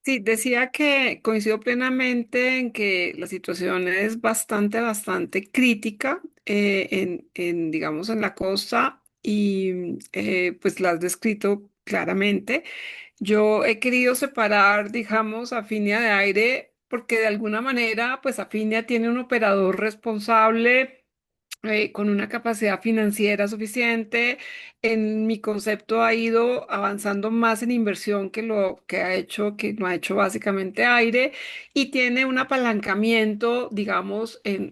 Sí, decía que coincido plenamente en que la situación es bastante crítica digamos, en la costa y pues la has descrito claramente. Yo he querido separar, digamos, Afinia de Aire porque de alguna manera, pues Afinia tiene un operador responsable con una capacidad financiera suficiente. En mi concepto ha ido avanzando más en inversión que lo que ha hecho, que no ha hecho básicamente Aire, y tiene un apalancamiento, digamos, en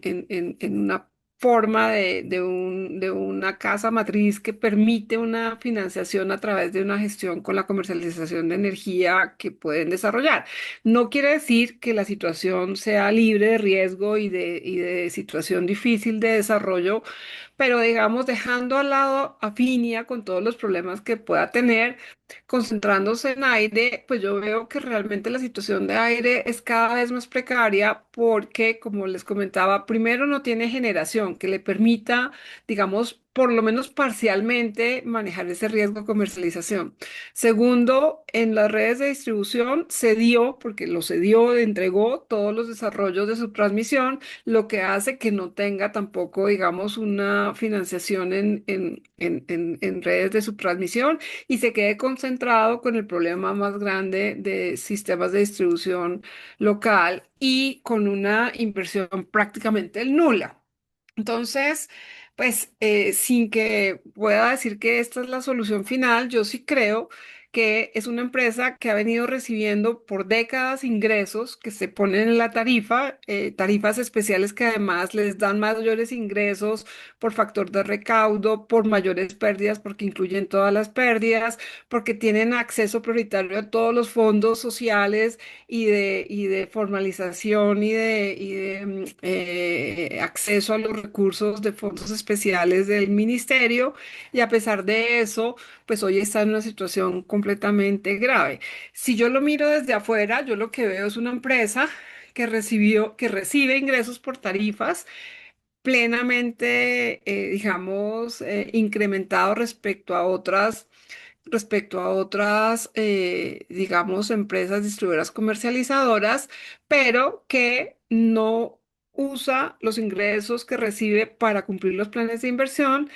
una forma de una casa matriz que permite una financiación a través de una gestión con la comercialización de energía que pueden desarrollar. No quiere decir que la situación sea libre de riesgo y de situación difícil de desarrollo, pero digamos dejando al lado a Finia con todos los problemas que pueda tener, concentrándose en aire, pues yo veo que realmente la situación de aire es cada vez más precaria porque, como les comentaba, primero no tiene generación que le permita, digamos, por lo menos parcialmente manejar ese riesgo de comercialización. Segundo, en las redes de distribución cedió, porque lo cedió, entregó todos los desarrollos de su transmisión, lo que hace que no tenga tampoco, digamos, una financiación en redes de subtransmisión y se quede concentrado con el problema más grande de sistemas de distribución local y con una inversión prácticamente nula. Entonces, pues sin que pueda decir que esta es la solución final, yo sí creo que es una empresa que ha venido recibiendo por décadas ingresos que se ponen en la tarifa, tarifas especiales que además les dan mayores ingresos por factor de recaudo, por mayores pérdidas, porque incluyen todas las pérdidas, porque tienen acceso prioritario a todos los fondos sociales y de formalización y de acceso a los recursos de fondos especiales del ministerio. Y a pesar de eso, pues hoy está en una situación completamente grave. Si yo lo miro desde afuera, yo lo que veo es una empresa que recibe ingresos por tarifas plenamente, digamos, incrementado respecto a otras, digamos, empresas distribuidoras comercializadoras, pero que no usa los ingresos que recibe para cumplir los planes de inversión.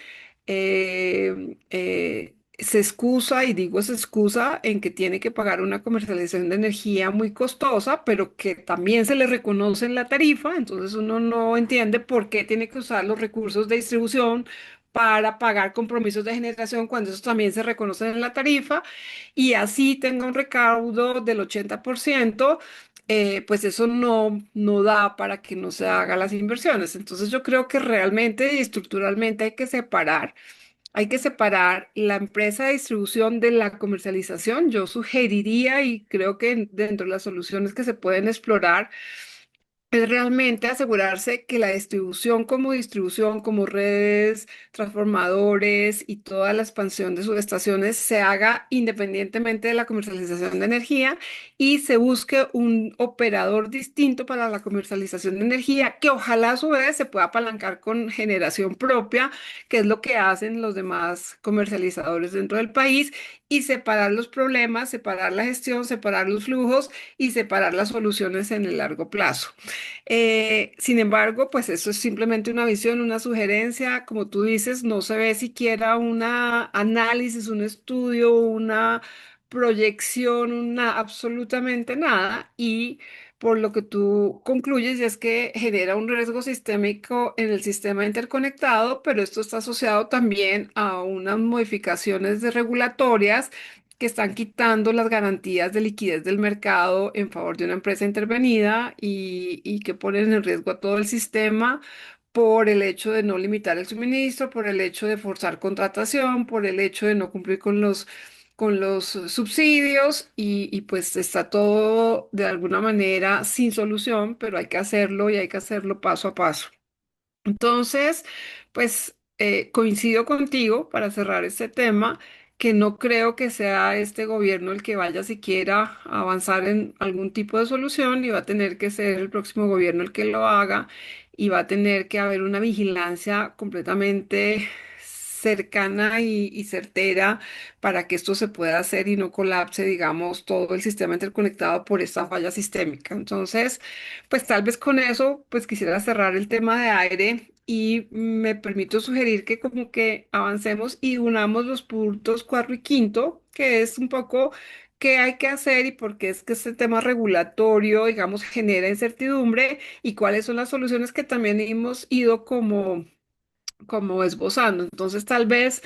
Se excusa, y digo se excusa, en que tiene que pagar una comercialización de energía muy costosa, pero que también se le reconoce en la tarifa. Entonces uno no entiende por qué tiene que usar los recursos de distribución para pagar compromisos de generación cuando esos también se reconocen en la tarifa, y así tenga un recaudo del 80%. Pues eso no da para que no se hagan las inversiones. Entonces yo creo que realmente y estructuralmente hay que separar la empresa de distribución de la comercialización. Yo sugeriría, y creo que dentro de las soluciones que se pueden explorar, es realmente asegurarse que la distribución, como redes, transformadores y toda la expansión de subestaciones se haga independientemente de la comercialización de energía y se busque un operador distinto para la comercialización de energía que ojalá a su vez se pueda apalancar con generación propia, que es lo que hacen los demás comercializadores dentro del país, y separar los problemas, separar la gestión, separar los flujos y separar las soluciones en el largo plazo. Sin embargo, pues eso es simplemente una visión, una sugerencia. Como tú dices, no se ve siquiera un análisis, un estudio, una proyección, absolutamente nada. Y por lo que tú concluyes es que genera un riesgo sistémico en el sistema interconectado, pero esto está asociado también a unas modificaciones de regulatorias que están quitando las garantías de liquidez del mercado en favor de una empresa intervenida y que ponen en riesgo a todo el sistema por el hecho de no limitar el suministro, por el hecho de forzar contratación, por el hecho de no cumplir con los subsidios y pues está todo de alguna manera sin solución, pero hay que hacerlo y hay que hacerlo paso a paso. Entonces, pues coincido contigo para cerrar este tema, que no creo que sea este gobierno el que vaya siquiera a avanzar en algún tipo de solución, y va a tener que ser el próximo gobierno el que lo haga, y va a tener que haber una vigilancia completamente cercana y certera para que esto se pueda hacer y no colapse, digamos, todo el sistema interconectado por esta falla sistémica. Entonces, pues tal vez con eso, pues quisiera cerrar el tema de aire y me permito sugerir que como que avancemos y unamos los puntos cuarto y quinto, que es un poco qué hay que hacer y por qué es que este tema regulatorio, digamos, genera incertidumbre, y cuáles son las soluciones que también hemos ido como esbozando. Entonces, tal vez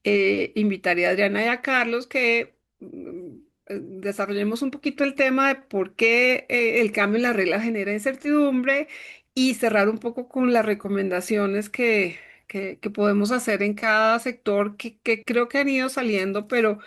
invitaría a Adriana y a Carlos que desarrollemos un poquito el tema de por qué el cambio en la regla genera incertidumbre, y cerrar un poco con las recomendaciones que podemos hacer en cada sector que creo que han ido saliendo, pero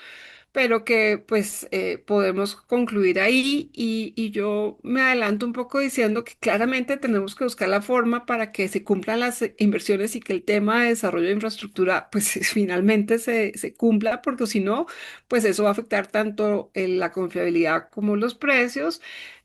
que pues podemos concluir ahí, y yo me adelanto un poco diciendo que claramente tenemos que buscar la forma para que se cumplan las inversiones y que el tema de desarrollo de infraestructura pues finalmente se cumpla, porque si no, pues eso va a afectar tanto la confiabilidad como los precios.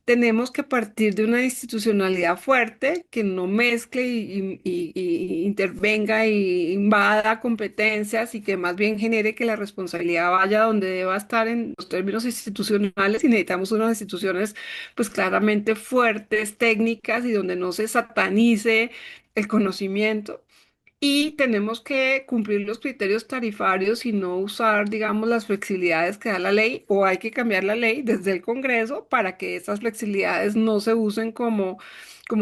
tenemos que partir de una institucionalidad fuerte que no mezcle y intervenga y invada competencias y que más bien genere que la responsabilidad vaya donde deba estar en los términos institucionales y necesitamos unas instituciones pues claramente fuertes, técnicas y donde no se satanice el conocimiento. Y tenemos que cumplir los criterios tarifarios y no usar, digamos, las flexibilidades que da la ley, o hay que cambiar la ley desde el Congreso para que estas flexibilidades no se usen como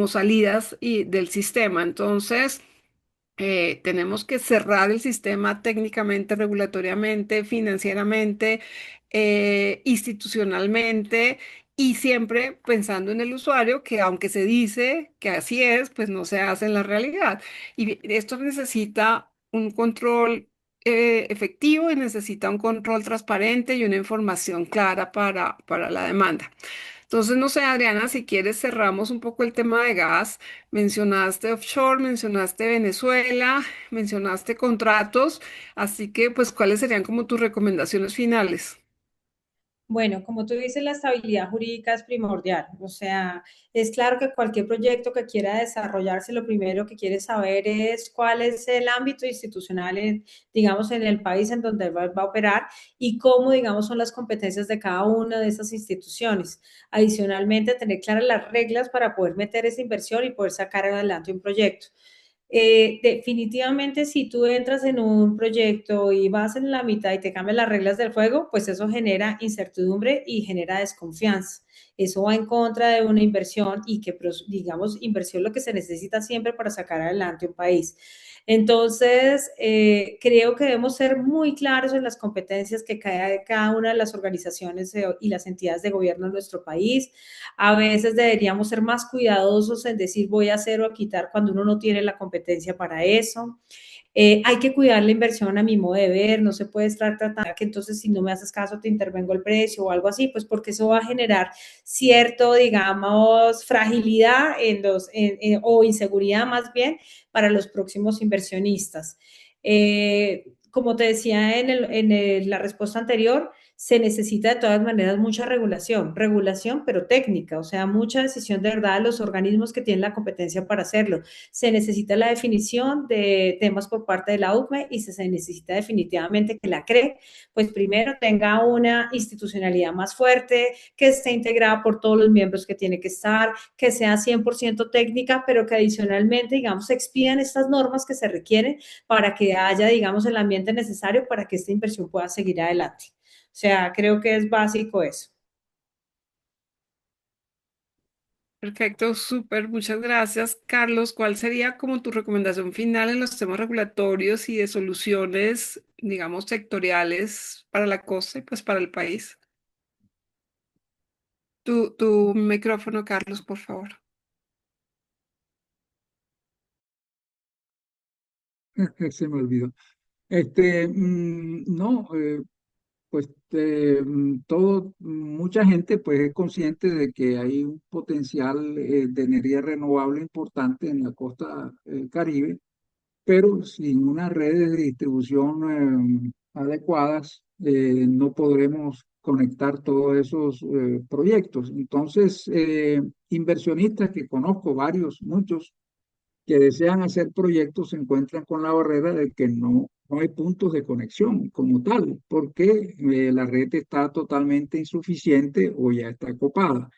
salidas del sistema. Entonces, tenemos que cerrar el sistema técnicamente, regulatoriamente, financieramente, institucionalmente y siempre pensando en el usuario, que aunque se dice que así es, pues no se hace en la realidad. Y esto necesita un control efectivo y necesita un control transparente y una información clara para la demanda. Entonces, no sé, Adriana, si quieres cerramos un poco el tema de gas. Mencionaste offshore, mencionaste Venezuela, mencionaste contratos, así que pues, ¿cuáles serían como tus recomendaciones finales? Bueno, como tú dices, la estabilidad jurídica es primordial. O sea, es claro que cualquier proyecto que quiera desarrollarse, lo primero que quiere saber es cuál es el ámbito institucional, digamos, en el país en donde va a operar y cómo, digamos, son las competencias de cada una de esas instituciones. Adicionalmente, tener claras las reglas para poder meter esa inversión y poder sacar adelante un proyecto. Definitivamente, si tú entras en un proyecto y vas en la mitad y te cambian las reglas del juego, pues eso genera incertidumbre y genera desconfianza. Eso va en contra de una inversión y que, digamos, inversión lo que se necesita siempre para sacar adelante un país. Entonces, creo que debemos ser muy claros en las competencias que cada una de las organizaciones y las entidades de gobierno en nuestro país. A veces deberíamos ser más cuidadosos en decir voy a hacer o a quitar cuando uno no tiene la competencia para eso. Hay que cuidar la inversión a mi modo de ver, no se puede estar tratando que entonces si no me haces caso te intervengo el precio o algo así, pues porque eso va a generar cierto, digamos, fragilidad o inseguridad más bien para los próximos inversionistas. Como te decía la respuesta anterior, se necesita de todas maneras mucha regulación, pero técnica, o sea, mucha decisión de verdad de los organismos que tienen la competencia para hacerlo. Se necesita la definición de temas por parte de la UCME y se necesita definitivamente que la CRE, pues primero tenga una institucionalidad más fuerte, que esté integrada por todos los miembros que tiene que estar, que sea 100% técnica, pero que adicionalmente, digamos, se expidan estas normas que se requieren para que haya, digamos, el ambiente necesario para que esta inversión pueda seguir adelante. O sea, creo que es básico eso. Perfecto, súper, muchas gracias, Carlos. ¿Cuál sería como tu recomendación final en los temas regulatorios y de soluciones, digamos, sectoriales para la costa y pues para el país? Tu micrófono, Carlos, por favor. Se me olvidó. No, pues mucha gente pues es consciente de que hay un potencial de energía renovable importante en la costa Caribe, pero sin unas redes de distribución adecuadas no podremos conectar todos esos proyectos. Entonces, inversionistas que conozco, varios, muchos, que desean hacer proyectos se encuentran con la barrera de que no hay puntos de conexión como tal, porque la red está totalmente insuficiente o ya está copada.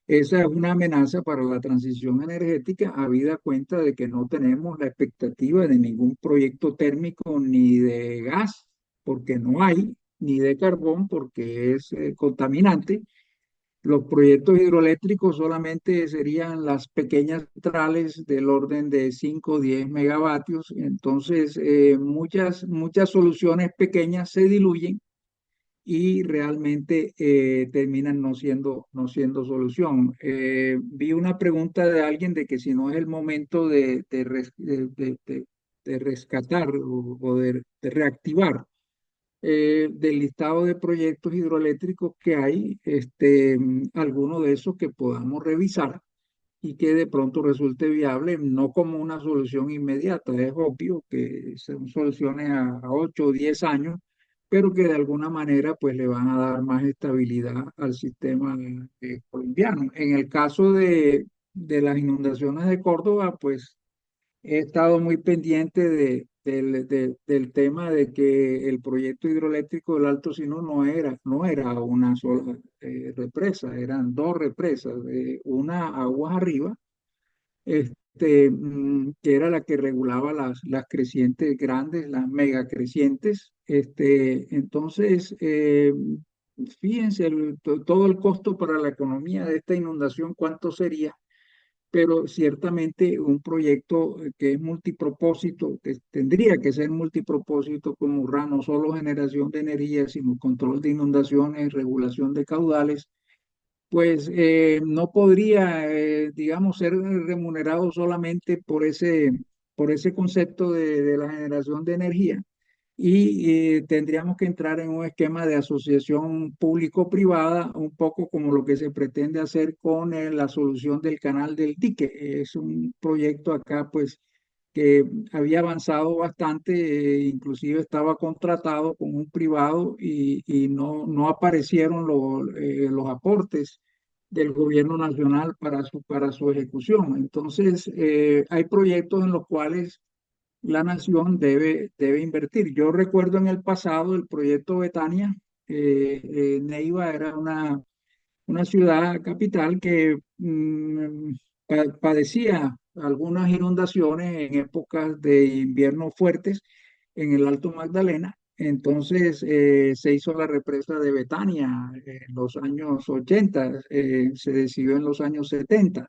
Esa es una amenaza para la transición energética, habida cuenta de que no tenemos la expectativa de ningún proyecto térmico ni de gas, porque no hay, ni de carbón, porque es contaminante. Los proyectos hidroeléctricos solamente serían las pequeñas centrales del orden de 5 o 10 megavatios. Entonces, muchas soluciones pequeñas se diluyen y realmente terminan no siendo solución. Vi una pregunta de alguien de que si no es el momento de rescatar o de reactivar del listado de proyectos hidroeléctricos que hay, alguno de esos que podamos revisar y que de pronto resulte viable, no como una solución inmediata. Es obvio que son soluciones a 8 o 10 años, pero que de alguna manera pues le van a dar más estabilidad al sistema por invierno. En el caso de las inundaciones de Córdoba, pues he estado muy pendiente del tema de que el proyecto hidroeléctrico del Alto Sinú no era una sola represa, eran dos represas, una aguas arriba, que era la que regulaba las crecientes grandes, las mega crecientes. Entonces, fíjense todo el costo para la economía de esta inundación, ¿cuánto sería? Pero ciertamente un proyecto que es multipropósito, que tendría que ser multipropósito como RA, no solo generación de energía, sino control de inundaciones, regulación de caudales, pues no podría, digamos, ser remunerado solamente por ese concepto de la generación de energía. Y tendríamos que entrar en un esquema de asociación público-privada, un poco como lo que se pretende hacer con la solución del canal del dique. Es un proyecto acá, pues, que había avanzado bastante, inclusive estaba contratado con un privado y no aparecieron los aportes del gobierno nacional para su ejecución. Entonces, hay proyectos en los cuales la nación debe invertir. Yo recuerdo en el pasado el proyecto Betania. Neiva era una ciudad capital que padecía algunas inundaciones en épocas de invierno fuertes en el Alto Magdalena. Entonces se hizo la represa de Betania en los años 80, se decidió en los años 70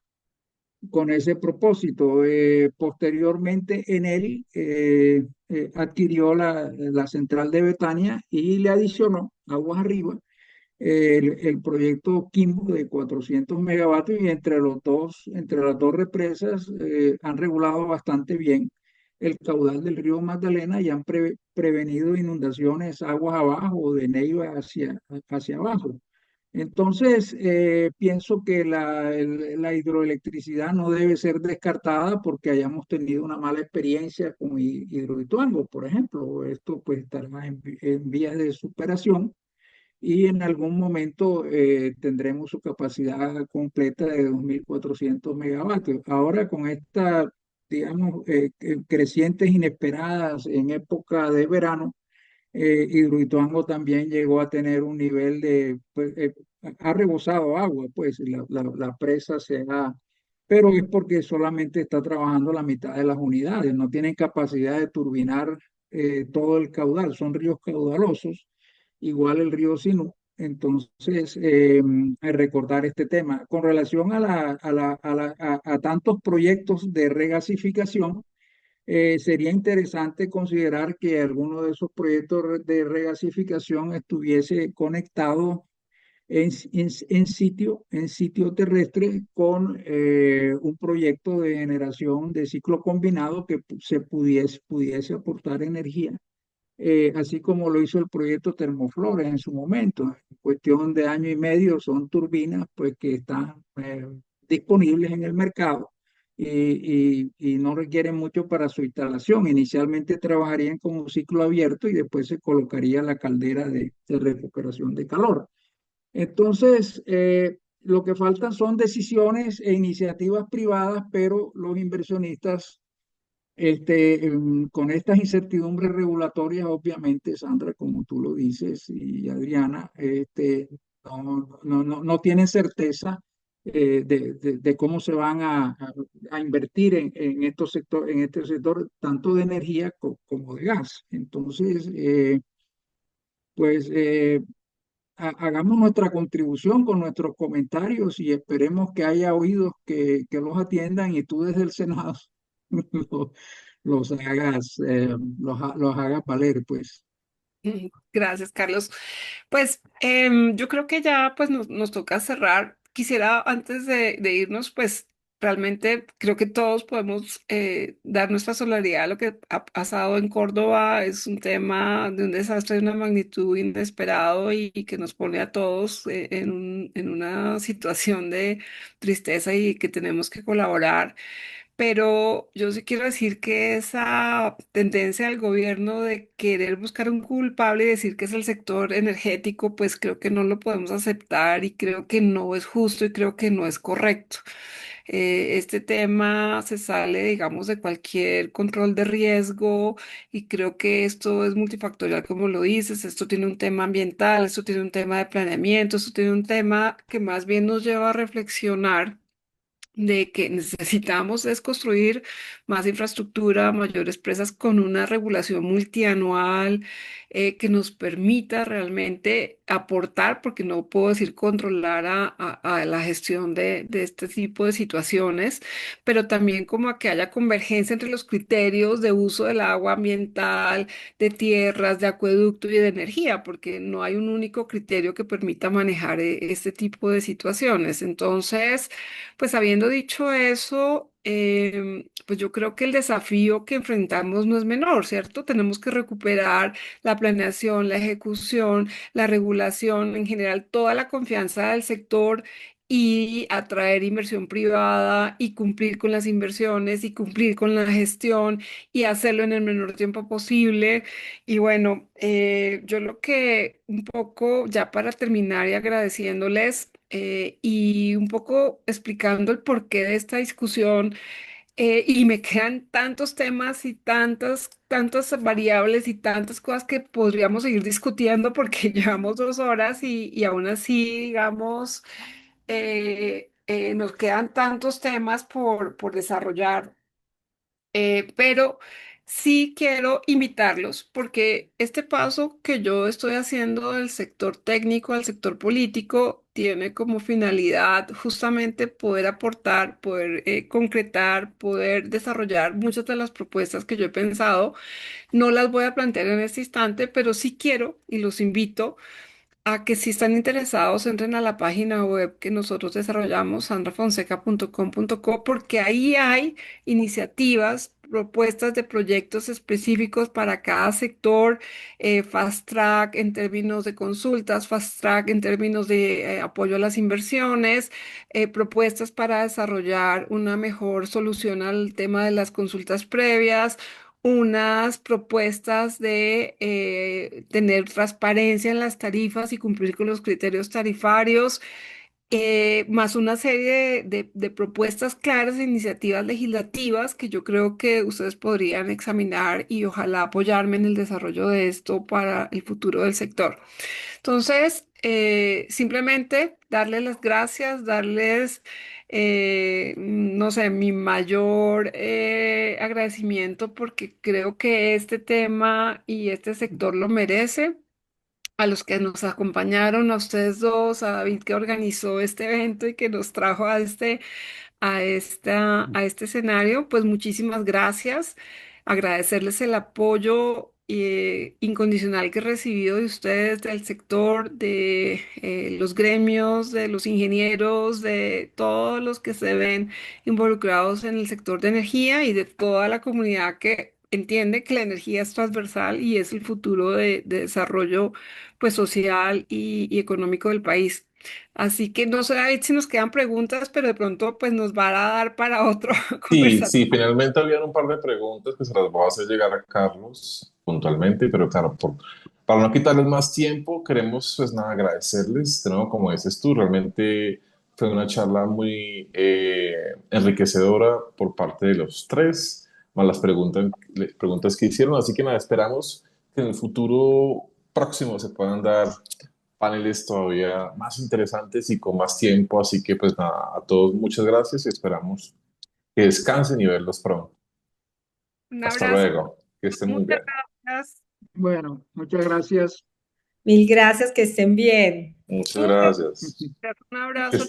con ese propósito. Posteriormente, en él adquirió la central de Betania y le adicionó aguas arriba el proyecto Quimbo de 400 megavatios y entre las dos represas han regulado bastante bien el caudal del río Magdalena y han prevenido inundaciones aguas abajo de Neiva hacia abajo. Entonces, pienso que la hidroelectricidad no debe ser descartada porque hayamos tenido una mala experiencia con Hidroituango, por ejemplo. Esto pues estará en vías de superación y en algún momento tendremos su capacidad completa de 2.400 megavatios. Ahora con esta, digamos, crecientes inesperadas en época de verano, Hidroituango también llegó a tener un nivel pues, ha rebosado agua, pues la presa se ha, pero es porque solamente está trabajando la mitad de las unidades, no tienen capacidad de turbinar todo el caudal, son ríos caudalosos, igual el río Sinú. Entonces, recordar este tema. Con relación a tantos proyectos de regasificación, sería interesante considerar que alguno de esos proyectos de regasificación estuviese conectado en sitio terrestre con un proyecto de generación de ciclo combinado que pudiese aportar energía, así como lo hizo el proyecto Termoflores en su momento. En cuestión de año y medio son turbinas pues, que están disponibles en el mercado y no requieren mucho para su instalación. Inicialmente trabajarían con un ciclo abierto y después se colocaría la caldera de recuperación de calor. Entonces, lo que faltan son decisiones e iniciativas privadas, pero los inversionistas con estas incertidumbres regulatorias, obviamente, Sandra, como tú lo dices, y Adriana, no tienen certeza de cómo se van a invertir en estos en este sector, tanto de energía como de gas. Entonces, pues hagamos nuestra contribución con nuestros comentarios y esperemos que haya oídos que los atiendan y tú desde el Senado los, los hagas valer, pues. Gracias, Carlos. Pues yo creo que ya pues nos toca cerrar. Quisiera antes de irnos pues realmente creo que todos podemos dar nuestra solidaridad a lo que ha pasado en Córdoba. Es un tema de un desastre de una magnitud inesperado y que nos pone a todos en una situación de tristeza y que tenemos que colaborar. Pero yo sí quiero decir que esa tendencia del gobierno de querer buscar un culpable y decir que es el sector energético, pues creo que no lo podemos aceptar y creo que no es justo y creo que no es correcto. Este tema se sale, digamos, de cualquier control de riesgo y creo que esto es multifactorial, como lo dices. Esto tiene un tema ambiental, esto tiene un tema de planeamiento, esto tiene un tema que más bien nos lleva a reflexionar de que necesitamos es construir más infraestructura, mayores presas con una regulación multianual que nos permita realmente aportar, porque no puedo decir controlar a la gestión de este tipo de situaciones, pero también como a que haya convergencia entre los criterios de uso del agua ambiental, de tierras, de acueducto y de energía, porque no hay un único criterio que permita manejar este tipo de situaciones. Entonces, pues habiendo dicho eso, pues yo creo que el desafío que enfrentamos no es menor, ¿cierto? Tenemos que recuperar la planeación, la ejecución, la regulación, en general toda la confianza del sector y atraer inversión privada y cumplir con las inversiones y cumplir con la gestión y hacerlo en el menor tiempo posible. Y bueno, yo lo que un poco ya para terminar y agradeciéndoles y un poco explicando el porqué de esta discusión. Y me quedan tantos temas y tantas variables y tantas cosas que podríamos seguir discutiendo porque llevamos 2 horas y aún así, digamos, nos quedan tantos temas por desarrollar. Pero sí quiero invitarlos porque este paso que yo estoy haciendo del sector técnico al sector político tiene como finalidad justamente poder aportar, poder concretar, poder desarrollar muchas de las propuestas que yo he pensado. No las voy a plantear en este instante, pero sí quiero y los invito a que si están interesados entren a la página web que nosotros desarrollamos, sandrafonseca.com.co, porque ahí hay iniciativas, propuestas de proyectos específicos para cada sector, fast track en términos de consultas, fast track en términos de apoyo a las inversiones, propuestas para desarrollar una mejor solución al tema de las consultas previas, unas propuestas de tener transparencia en las tarifas y cumplir con los criterios tarifarios, más una serie de propuestas claras e iniciativas legislativas que yo creo que ustedes podrían examinar y ojalá apoyarme en el desarrollo de esto para el futuro del sector. Entonces, simplemente darles las gracias, darles, no sé, mi mayor agradecimiento porque creo que este tema y este sector lo merece. A los que nos acompañaron, a ustedes dos, a David que organizó este evento y que nos trajo a este escenario, pues muchísimas gracias. Agradecerles el apoyo incondicional que he recibido de ustedes, del sector, de los gremios, de los ingenieros, de todos los que se ven involucrados en el sector de energía y de toda la comunidad que entiende que la energía es transversal y es el futuro de desarrollo pues, social y económico del país. Así que no sé, David, si nos quedan preguntas, pero de pronto pues nos va a dar para otro Sí, conversatorio. sí, finalmente habían un par de preguntas que se las voy a hacer llegar a Carlos puntualmente, pero claro, para no quitarles más tiempo, queremos pues nada, agradecerles, de nuevo, como dices tú, realmente fue una charla muy enriquecedora por parte de los tres, más las preguntas que hicieron, así que nada, esperamos que en el futuro próximo se puedan dar paneles todavía más interesantes y con más tiempo, así que pues nada, a todos muchas gracias y esperamos que descansen y verlos pronto. Un Hasta abrazo, luego. Que estén muy muchas bien. gracias. Bueno, muchas gracias. Mil gracias, que estén bien. Muchas gracias. Un abrazo.